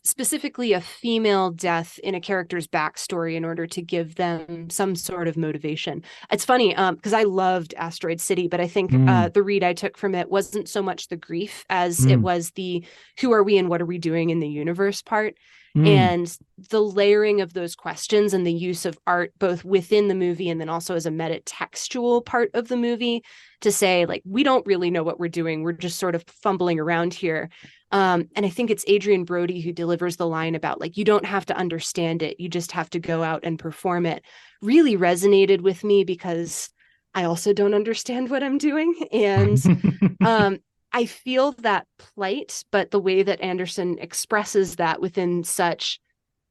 S8: specifically a female death in a character's backstory in order to give them some sort of motivation. It's funny because I loved Asteroid City, but I think the read I took from it wasn't so much the grief as it was the who are we and what are we doing in the universe part. And the layering of those questions and the use of art both within the movie and then also as a metatextual part of the movie to say, like, we don't really know what we're doing. We're just sort of fumbling around here. And I think it's Adrian Brody who delivers the line about, like, you don't have to understand it. You just have to go out and perform it. Really resonated with me because I also don't understand what I'm doing. And I feel that plight, but the way that Anderson expresses that within such,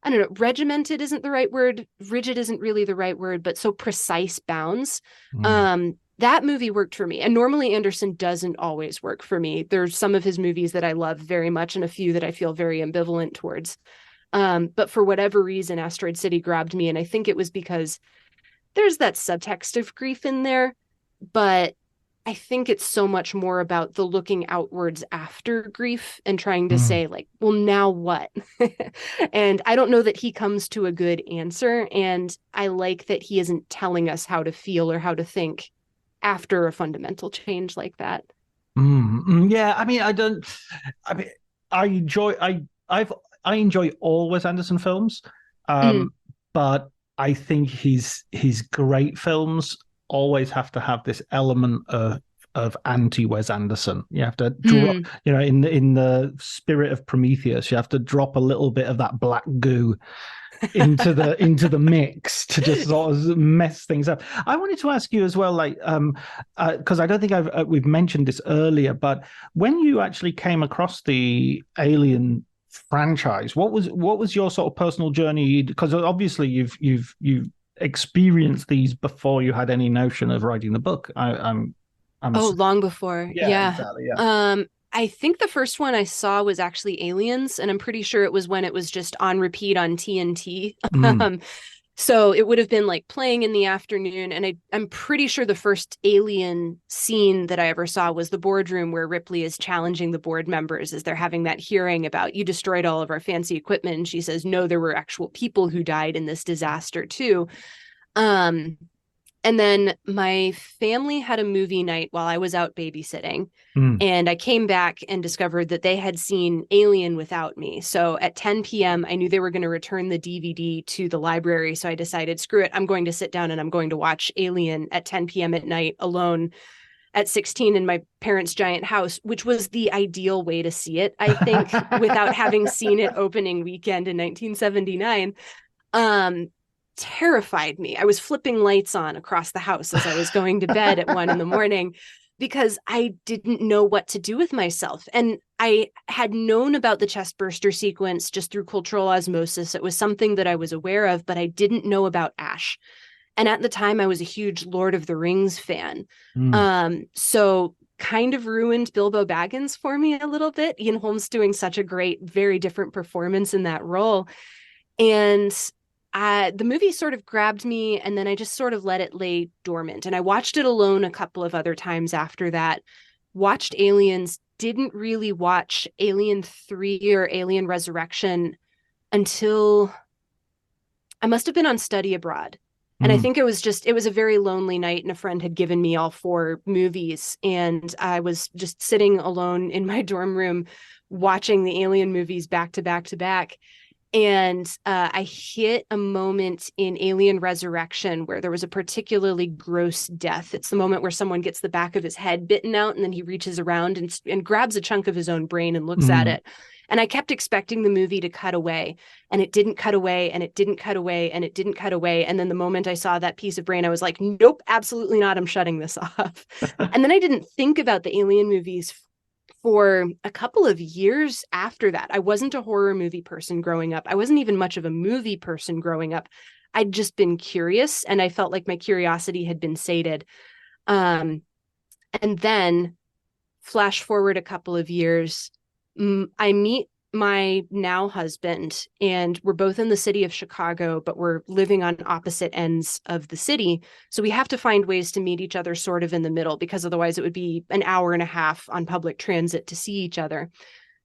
S8: I don't know, regimented isn't the right word, rigid isn't really the right word, but so precise bounds. That movie worked for me. And normally Anderson doesn't always work for me. There's some of his movies that I love very much and a few that I feel very ambivalent towards. But for whatever reason, Asteroid City grabbed me. And I think it was because there's that subtext of grief in there, but I think it's so much more about the looking outwards after grief and trying to say, like, well, now what? And I don't know that he comes to a good answer. And I like that he isn't telling us how to feel or how to think after a fundamental change like that.
S9: Yeah, I enjoy all Wes Anderson films, but I think his great films always have to have this element of anti-Wes Anderson. You have to drop, in the spirit of Prometheus, you have to drop a little bit of that black goo into the mix to just sort of mess things up. I wanted to ask you as well, like, because I don't think we've mentioned this earlier, but when you actually came across the Alien franchise, what was your sort of personal journey? Because obviously you've experienced these before you had any notion of writing the book. I'm
S8: long before. Yeah.
S9: Exactly, yeah.
S8: I think the first one I saw was actually Aliens, and I'm pretty sure it was when it was just on repeat on TNT. So it would have been like playing in the afternoon. And I'm pretty sure the first Alien scene that I ever saw was the boardroom where Ripley is challenging the board members as they're having that hearing about, you destroyed all of our fancy equipment. And she says, no, there were actual people who died in this disaster too. And then my family had a movie night while I was out babysitting. And I came back and discovered that they had seen Alien without me. So at 10 p.m., I knew they were going to return the DVD to the library. So I decided, screw it, I'm going to sit down and I'm going to watch Alien at 10 p.m. at night alone at 16 in my parents' giant house, which was the ideal way to see it, I think, without having seen it opening weekend in 1979. Terrified me. I was flipping lights on across the house as I was going to bed at 1 a.m. because I didn't know what to do with myself. And I had known about the chest burster sequence just through cultural osmosis. It was something that I was aware of, but I didn't know about Ash. And at the time I was a huge Lord of the Rings fan. So kind of ruined Bilbo Baggins for me a little bit. Ian Holmes doing such a great, very different performance in that role. And the movie sort of grabbed me, and then I just sort of let it lay dormant. And I watched it alone a couple of other times after that. Watched Aliens, didn't really watch Alien 3 or Alien Resurrection until I must have been on study abroad. And I think it was a very lonely night, and a friend had given me all 4 movies. And I was just sitting alone in my dorm room watching the Alien movies back to back to back. And I hit a moment in Alien Resurrection where there was a particularly gross death. It's the moment where someone gets the back of his head bitten out, and then he reaches around and grabs a chunk of his own brain and looks at it. And I kept expecting the movie to cut away, and it didn't cut away, and it didn't cut away, and it didn't cut away. And then the moment I saw that piece of brain, I was like, nope, absolutely not. I'm shutting this off. And then I didn't think about the Alien movies for a couple of years after that. I wasn't a horror movie person growing up. I wasn't even much of a movie person growing up. I'd just been curious, and I felt like my curiosity had been sated. And then flash forward a couple of years, I meet my now husband, and we're both in the city of Chicago, but we're living on opposite ends of the city. So we have to find ways to meet each other sort of in the middle, because otherwise it would be an hour and a half on public transit to see each other.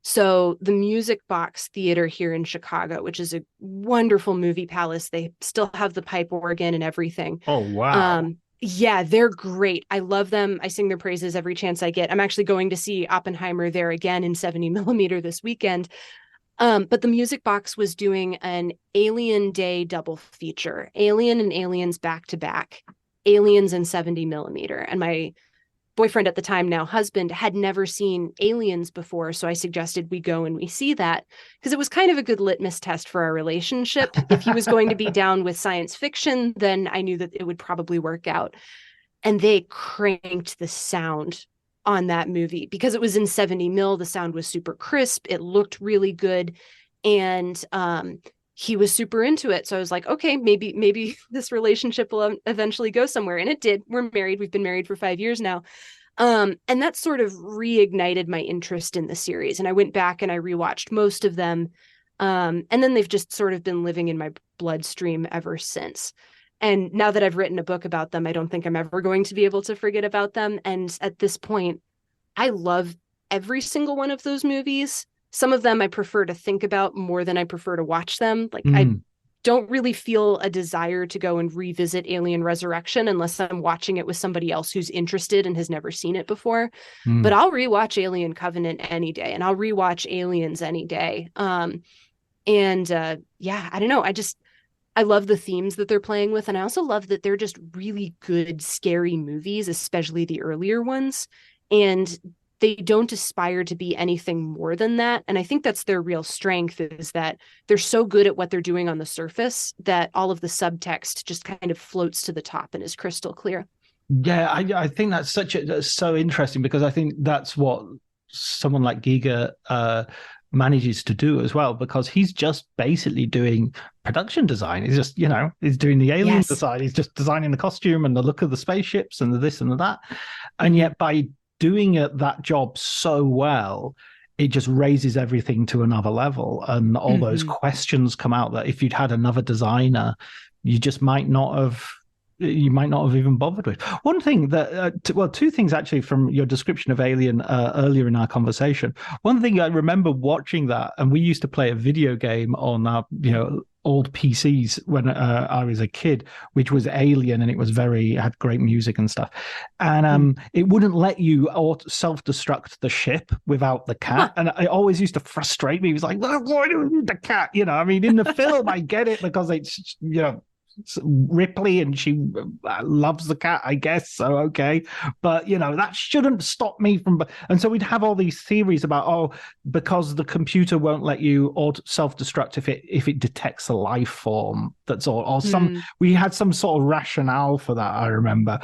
S8: So the Music Box Theater here in Chicago, which is a wonderful movie palace, they still have the pipe organ and everything.
S9: Oh, wow.
S8: Yeah, they're great. I love them. I sing their praises every chance I get. I'm actually going to see Oppenheimer there again in 70 millimeter this weekend. But the Music Box was doing an Alien Day double feature, Alien and Aliens back to back, Aliens in 70 millimeter. And my boyfriend at the time, now husband, had never seen Aliens before. So I suggested we go and we see that, because it was kind of a good litmus test for our relationship. If he was going to be down with science fiction, then I knew that it would probably work out. And they cranked the sound on that movie because it was in 70 mil. The sound was super crisp. It looked really good. And he was super into it. So I was like, okay, maybe this relationship will eventually go somewhere. And it did. We're married. We've been married for 5 years now. And that sort of reignited my interest in the series. And I went back and I rewatched most of them. And then they've just sort of been living in my bloodstream ever since. And now that I've written a book about them, I don't think I'm ever going to be able to forget about them. And at this point, I love every single one of those movies. Some of them I prefer to think about more than I prefer to watch them. Like I don't really feel a desire to go and revisit Alien Resurrection unless I'm watching it with somebody else who's interested and has never seen it before. But I'll rewatch Alien Covenant any day, and I'll rewatch Aliens any day. Yeah, I don't know. I love the themes that they're playing with. And I also love that they're just really good, scary movies, especially the earlier ones. And they don't aspire to be anything more than that. And I think that's their real strength, is that they're so good at what they're doing on the surface that all of the subtext just kind of floats to the top and is crystal clear.
S9: Yeah, I think that's so interesting, because I think that's what someone like Giger manages to do as well, because he's just basically doing production design. He's just, he's doing the alien design. He's just designing the costume and the look of the spaceships and the this and the that. And yet by doing that job so well, it just raises everything to another level. And all those questions come out that if you'd had another designer, you just might not have even bothered with. One thing that, two things actually from your description of Alien earlier in our conversation. One thing I remember watching that, and we used to play a video game on our, old PCs when I was a kid, which was Alien, and it was had great music and stuff. And it wouldn't let you self-destruct the ship without the cat. And it always used to frustrate me. It was like, why do we need the cat? I mean, in the film, I get it because it's, Ripley and she loves the cat, I guess, so okay, but that shouldn't stop me from. And so we'd have all these theories about, because the computer won't let you self-destruct if it detects a life form, that's all, or we had some sort of rationale for that, I remember.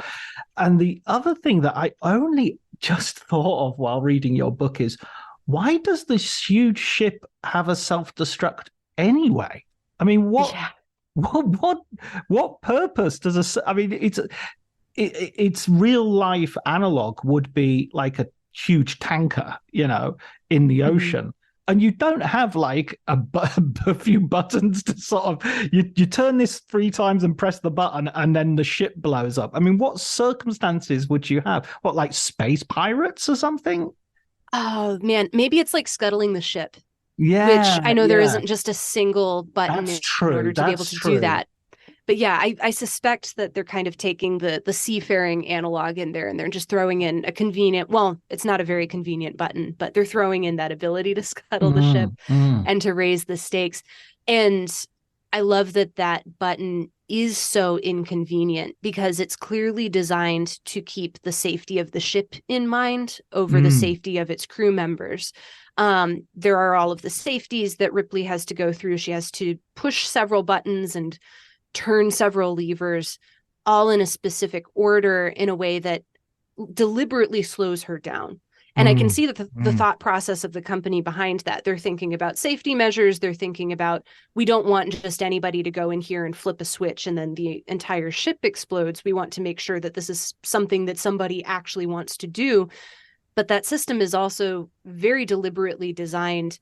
S9: And the other thing that I only just thought of while reading your book is, why does this huge ship have a self-destruct anyway? I mean, what purpose does its real life analog would be like a huge tanker, in the ocean. And you don't have like a few buttons to sort of, you turn this 3 times and press the button and then the ship blows up. I mean, what circumstances would you have? What, like space pirates or something?
S8: Oh man, maybe it's like scuttling the ship.
S9: Yeah,
S8: which I know there isn't just a single button in order to be able to do that. But yeah, I suspect that they're kind of taking the seafaring analog in there, and they're just throwing in a convenient, well, it's not a very convenient button, but they're throwing in that ability to scuttle the ship and to raise the stakes. And I love that button is so inconvenient, because it's clearly designed to keep the safety of the ship in mind over the safety of its crew members. There are all of the safeties that Ripley has to go through. She has to push several buttons and turn several levers, all in a specific order, in a way that deliberately slows her down. And I can see that the thought process of the company behind that. They're thinking about safety measures. They're thinking about, we don't want just anybody to go in here and flip a switch and then the entire ship explodes. We want to make sure that this is something that somebody actually wants to do. But that system is also very deliberately designed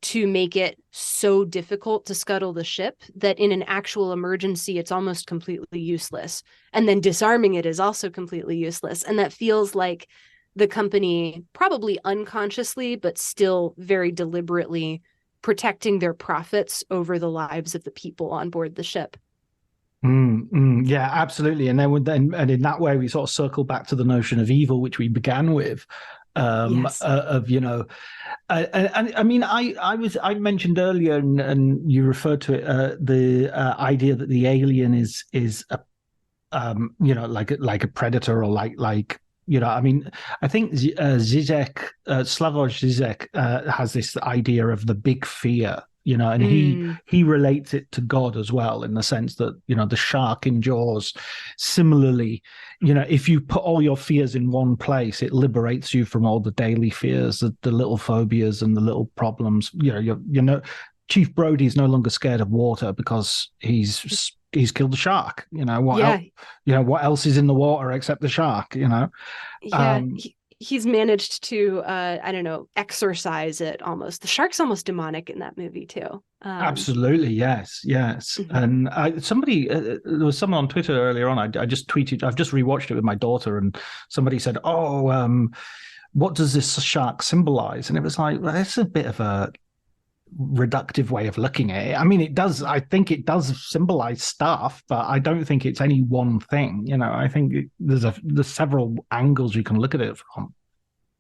S8: to make it so difficult to scuttle the ship that in an actual emergency, it's almost completely useless. And then disarming it is also completely useless. And that feels like the company, probably unconsciously, but still very deliberately, protecting their profits over the lives of the people on board the ship.
S9: Yeah, absolutely. And then in that way, we sort of circle back to the notion of evil, which we began with. I mean, I mentioned earlier, and you referred to it, the idea that the alien is a like a predator, or like I mean, I think Zizek, Slavoj Zizek, has this idea of the big fear, and he relates it to God as well, in the sense that, the shark in Jaws, similarly, if you put all your fears in one place, it liberates you from all the daily fears, the little phobias and the little problems. Chief Brody is no longer scared of water because he's killed the shark. What else is in the water except the shark?
S8: He's managed to exorcise it almost. The shark's almost demonic in that movie too.
S9: Absolutely, yes. And there was someone on Twitter earlier on. I just tweeted. I've just rewatched it with my daughter, and somebody said, what does this shark symbolize? And it was like, well, that's a bit of a reductive way of looking at it. I mean, I think it does symbolize stuff, but I don't think it's any one thing. I think there's several angles you can look at it from.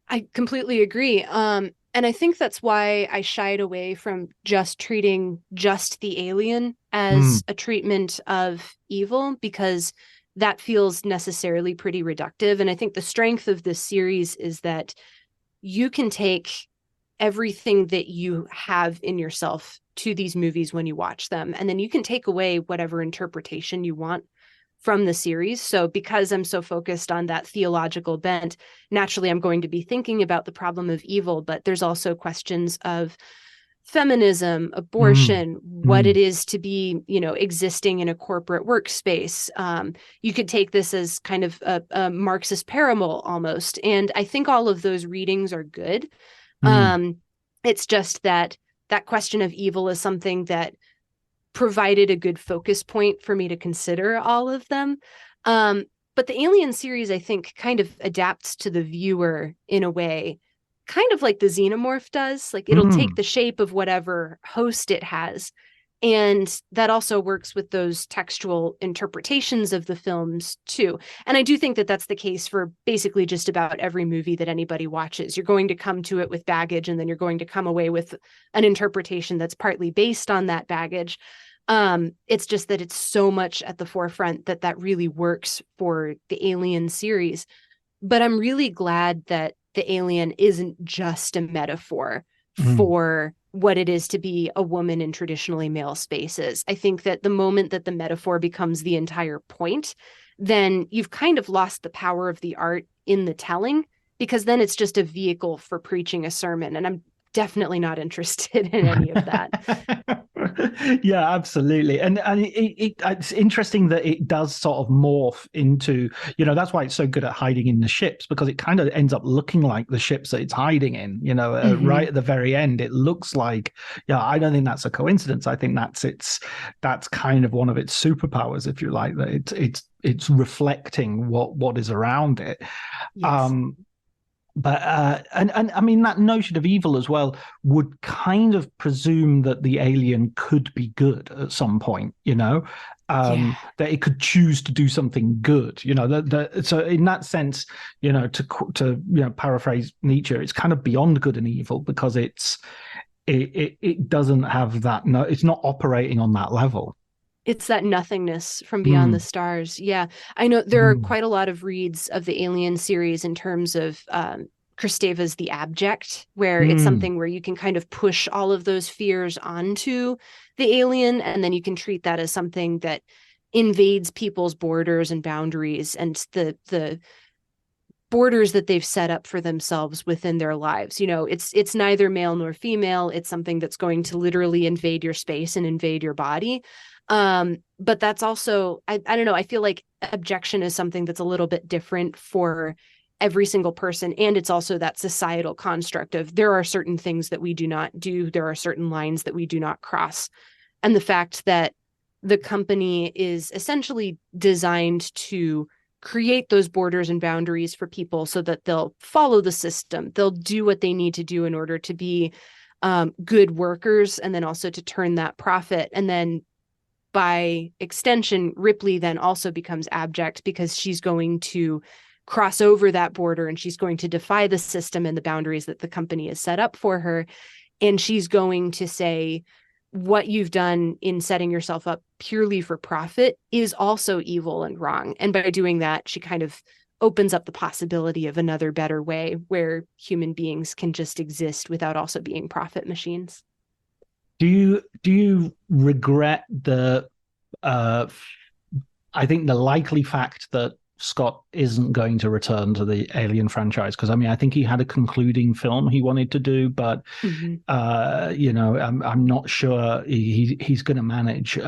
S8: I completely agree. And I think that's why I shied away from just treating just the alien as a treatment of evil, because that feels necessarily pretty reductive. And I think the strength of this series is that you can take everything that you have in yourself to these movies when you watch them, and then you can take away whatever interpretation you want from the series. So because I'm so focused on that theological bent, naturally I'm going to be thinking about the problem of evil, but there's also questions of feminism, abortion, what it is to be, existing in a corporate workspace. You could take this as kind of a Marxist parable almost. And I think all of those readings are good. It's just that question of evil is something that provided a good focus point for me to consider all of them. But the Alien series, I think, kind of adapts to the viewer in a way, kind of like the Xenomorph does. Like, it'll take the shape of whatever host it has. And that also works with those textual interpretations of the films too. And I do think that that's the case for basically just about every movie that anybody watches. You're going to come to it with baggage, and then you're going to come away with an interpretation that's partly based on that baggage. It's just that it's so much at the forefront that really works for the Alien series. But I'm really glad that the alien isn't just a metaphor for what it is to be a woman in traditionally male spaces. I think that the moment that the metaphor becomes the entire point, then you've kind of lost the power of the art in the telling, because then it's just a vehicle for preaching a sermon. And I'm definitely not interested in any of that.
S9: Yeah, absolutely. And it's interesting that it does sort of morph into, that's why it's so good at hiding in the ships, because it kind of ends up looking like the ships that it's hiding in, right at the very end. It looks like, I don't think that's a coincidence. I think that's kind of one of its superpowers, if you like, that it's reflecting what is around it. Yes. But and I mean, that notion of evil as well would kind of presume that the alien could be good at some point, that it could choose to do something good, so in that sense, to paraphrase Nietzsche, it's kind of beyond good and evil, because it doesn't have that, it's not operating on that level.
S8: It's that nothingness from beyond the stars. Yeah. I know there are quite a lot of reads of the Alien series in terms of Kristeva's The Abject, where it's something where you can kind of push all of those fears onto the alien, and then you can treat that as something that invades people's borders and boundaries and the borders that they've set up for themselves within their lives. It's neither male nor female. It's something that's going to literally invade your space and invade your body. But that's also, I don't know, I feel like abjection is something that's a little bit different for every single person. And it's also that societal construct of there are certain things that we do not do. There are certain lines that we do not cross. And the fact that the company is essentially designed to create those borders and boundaries for people so that they'll follow the system. They'll do what they need to do in order to be good workers, and then also to turn that profit. And then by extension, Ripley then also becomes abject because she's going to cross over that border and she's going to defy the system and the boundaries that the company has set up for her. And she's going to say, what you've done in setting yourself up purely for profit is also evil and wrong. And by doing that, she kind of opens up the possibility of another better way where human beings can just exist without also being profit machines.
S9: Do you regret I think the likely fact that Scott isn't going to return to the Alien franchise? Because I think he had a concluding film he wanted to do, but I'm not sure he's going to manage.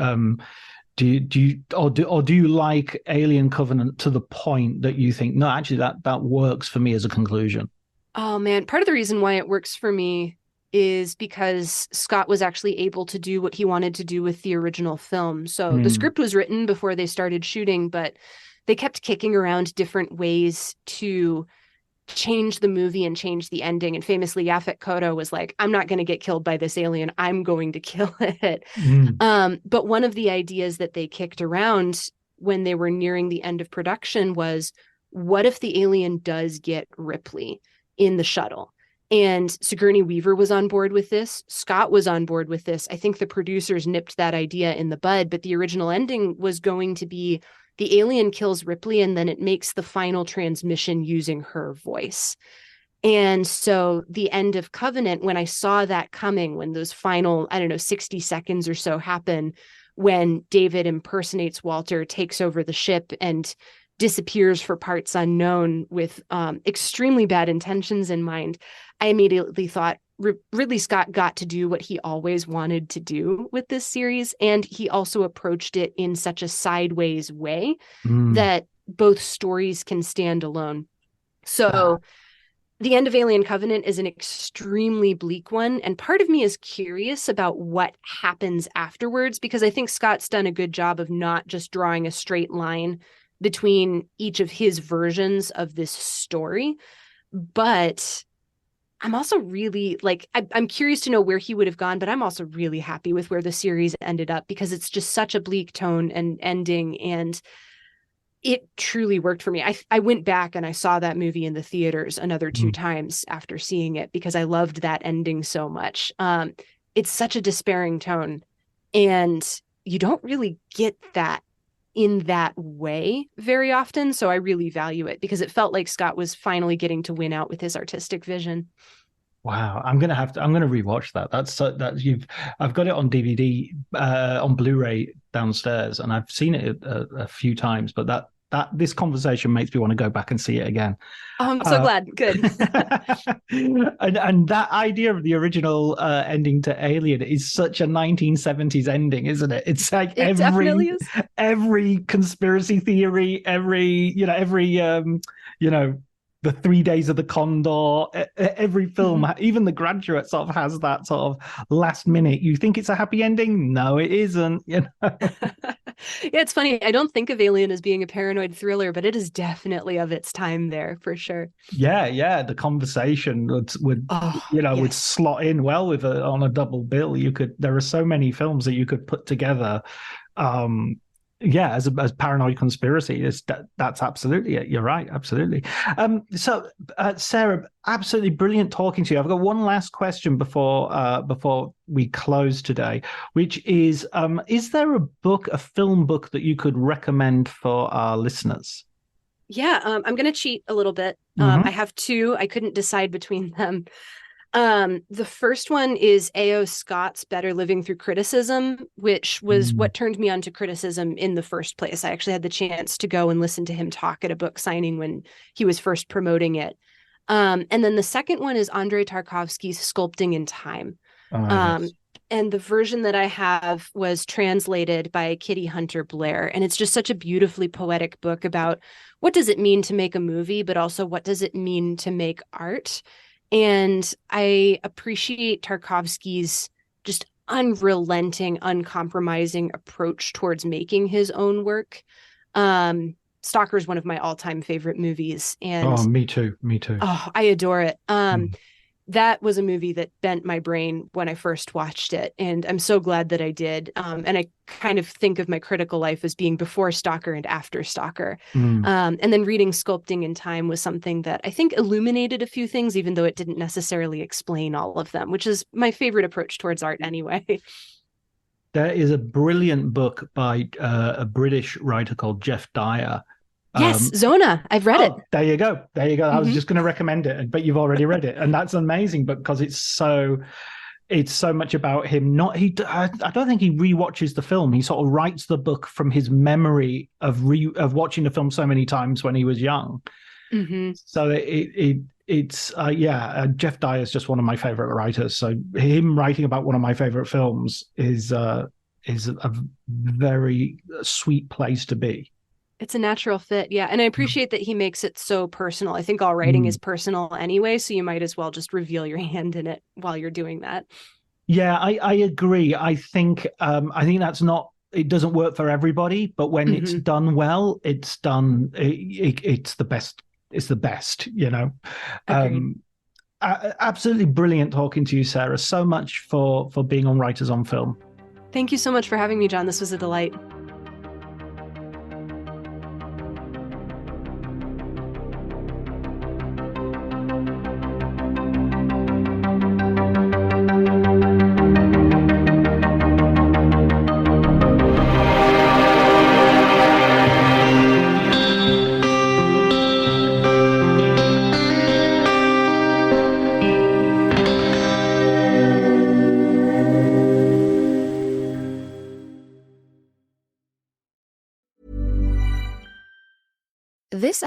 S9: Do you like Alien Covenant to the point that you think, no, actually that works for me as a conclusion?
S8: Oh man, part of the reason why it works for me is because Scott was actually able to do what he wanted to do with the original film. So the script was written before they started shooting, but they kept kicking around different ways to change the movie and change the ending. And famously, Yaphet Kotto was like, I'm not going to get killed by this alien. I'm going to kill it. But one of the ideas that they kicked around when they were nearing the end of production was, what if the alien does get Ripley in the shuttle? And Sigourney Weaver was on board with this. Scott was on board with this. I think the producers nipped that idea in the bud, but the original ending was going to be the alien kills Ripley and then it makes the final transmission using her voice. And so the end of Covenant, when I saw that coming, when those final, 60 seconds or so happen, when David impersonates Walter, takes over the ship, and disappears for parts unknown with extremely bad intentions in mind, I immediately thought Ridley Scott got to do what he always wanted to do with this series. And he also approached it in such a sideways way that both stories can stand alone. So the end of Alien Covenant is an extremely bleak one. And part of me is curious about what happens afterwards, because I think Scott's done a good job of not just drawing a straight line between each of his versions of this story. But I'm also really I'm curious to know where he would have gone, but I'm also really happy with where the series ended up, because it's just such a bleak tone and ending, and it truly worked for me. I went back and I saw that movie in the theaters another 2 times after seeing it, because I loved that ending so much. It's such a despairing tone, and you don't really get that in that way very often. So I really value it, because it felt like Scott was finally getting to win out with his artistic vision.
S9: Wow, I'm gonna rewatch that. I've got it on DVD, on Blu-ray downstairs, and I've seen it a few times. But this conversation makes me want to go back and see it again.
S8: Oh, I'm so glad. Good.
S9: and that idea of the original ending to Alien is such a 1970s ending, isn't it? It's like every conspiracy theory, every the 3 Days of the Condor, every film, even The Graduate sort of has that sort of last minute. You think it's a happy ending? No, it isn't.
S8: Yeah, it's funny. I don't think of Alien as being a paranoid thriller, but it is definitely of its time there for sure.
S9: Yeah. The conversation would slot in well with on a double bill. There are so many films that you could put together. As paranoid conspiracy. That's absolutely it. You're right, absolutely. So Sarah, absolutely brilliant talking to you. I've got one last question before we close today, which is there a film book that you could recommend for our listeners?
S8: Yeah, I'm going to cheat a little bit. I have 2. I couldn't decide between them. The first one is A.O. Scott's Better Living Through Criticism, which was what turned me on to criticism in the first place. I actually had the chance to go and listen to him talk at a book signing when he was first promoting it. And then the second one is Andrei Tarkovsky's Sculpting in Time.
S9: Yes.
S8: And the version that I have was translated by Kitty Hunter Blair. And it's just such a beautifully poetic book about what does it mean to make a movie, but also what does it mean to make art. And I appreciate Tarkovsky's just unrelenting, uncompromising approach towards making his own work. Stalker is one of my all-time favorite movies. And
S9: me too.
S8: Oh, I adore it. That was a movie that bent my brain when I first watched it. And I'm so glad that I did. And I kind of think of my critical life as being before Stalker and after Stalker. And then reading Sculpting in Time was something that I think illuminated a few things, even though it didn't necessarily explain all of them, which is my favorite approach towards art anyway.
S9: There is a brilliant book by a British writer called Jeff Dyer.
S8: Yes, Zona. I've read it.
S9: There you go. I was just going to recommend it, but you've already read it, and that's amazing because it's so much about him. I don't think he rewatches the film. He sort of writes the book from his memory of watching the film so many times when he was young. So Jeff Dyer is just one of my favorite writers. So him writing about one of my favorite films is a very sweet place to be.
S8: It's a natural fit. Yeah. And I appreciate that he makes it so personal. I think all writing is personal anyway, so you might as well just reveal your hand in it while you're doing that. Yeah,
S9: I agree. I think that's not, it doesn't work for everybody, but when it's done well, it's done, it's the best. It's the best, Absolutely brilliant talking to you, Sarah. So much for being on Writers on Film.
S8: Thank you so much for having me, John. This was a delight.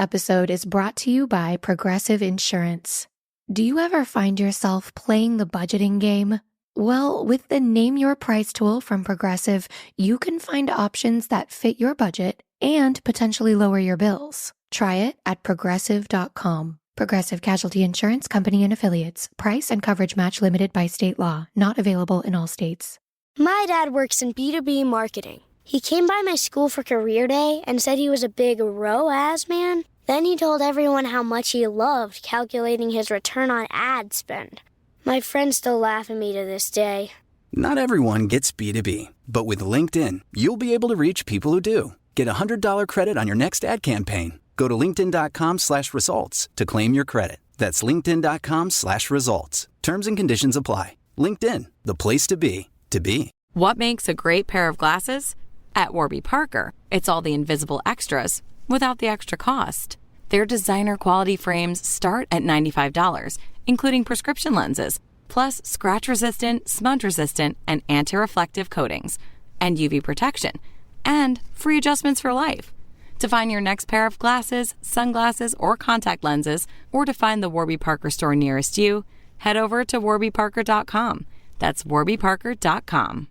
S10: episode is brought to you by Progressive Insurance. Do you ever find yourself playing the budgeting game? Well, with the Name Your Price tool from Progressive, you can find options that fit your budget and potentially lower your bills. Try it at progressive.com. Progressive Casualty Insurance Company and Affiliates. Price and coverage match limited by state law. Not available in all states.
S4: My dad works in B2B marketing. He came by my school for career day and said he was a big ROAS man. Then he told everyone how much he loved calculating his return on ad spend. My friends still laugh at me to this day.
S5: Not everyone gets B2B, but with LinkedIn, you'll be able to reach people who do. Get a $100 credit on your next ad campaign. Go to linkedin.com/results to claim your credit. That's linkedin.com/results. Terms and conditions apply. LinkedIn, the place to be, to be.
S6: What makes a great pair of glasses? At Warby Parker, it's all the invisible extras without the extra cost. Their designer quality frames start at $95, including prescription lenses, plus scratch-resistant, smudge-resistant, and anti-reflective coatings, and UV protection, and free adjustments for life. To find your next pair of glasses, sunglasses, or contact lenses, or to find the Warby Parker store nearest you, head over to warbyparker.com. That's warbyparker.com.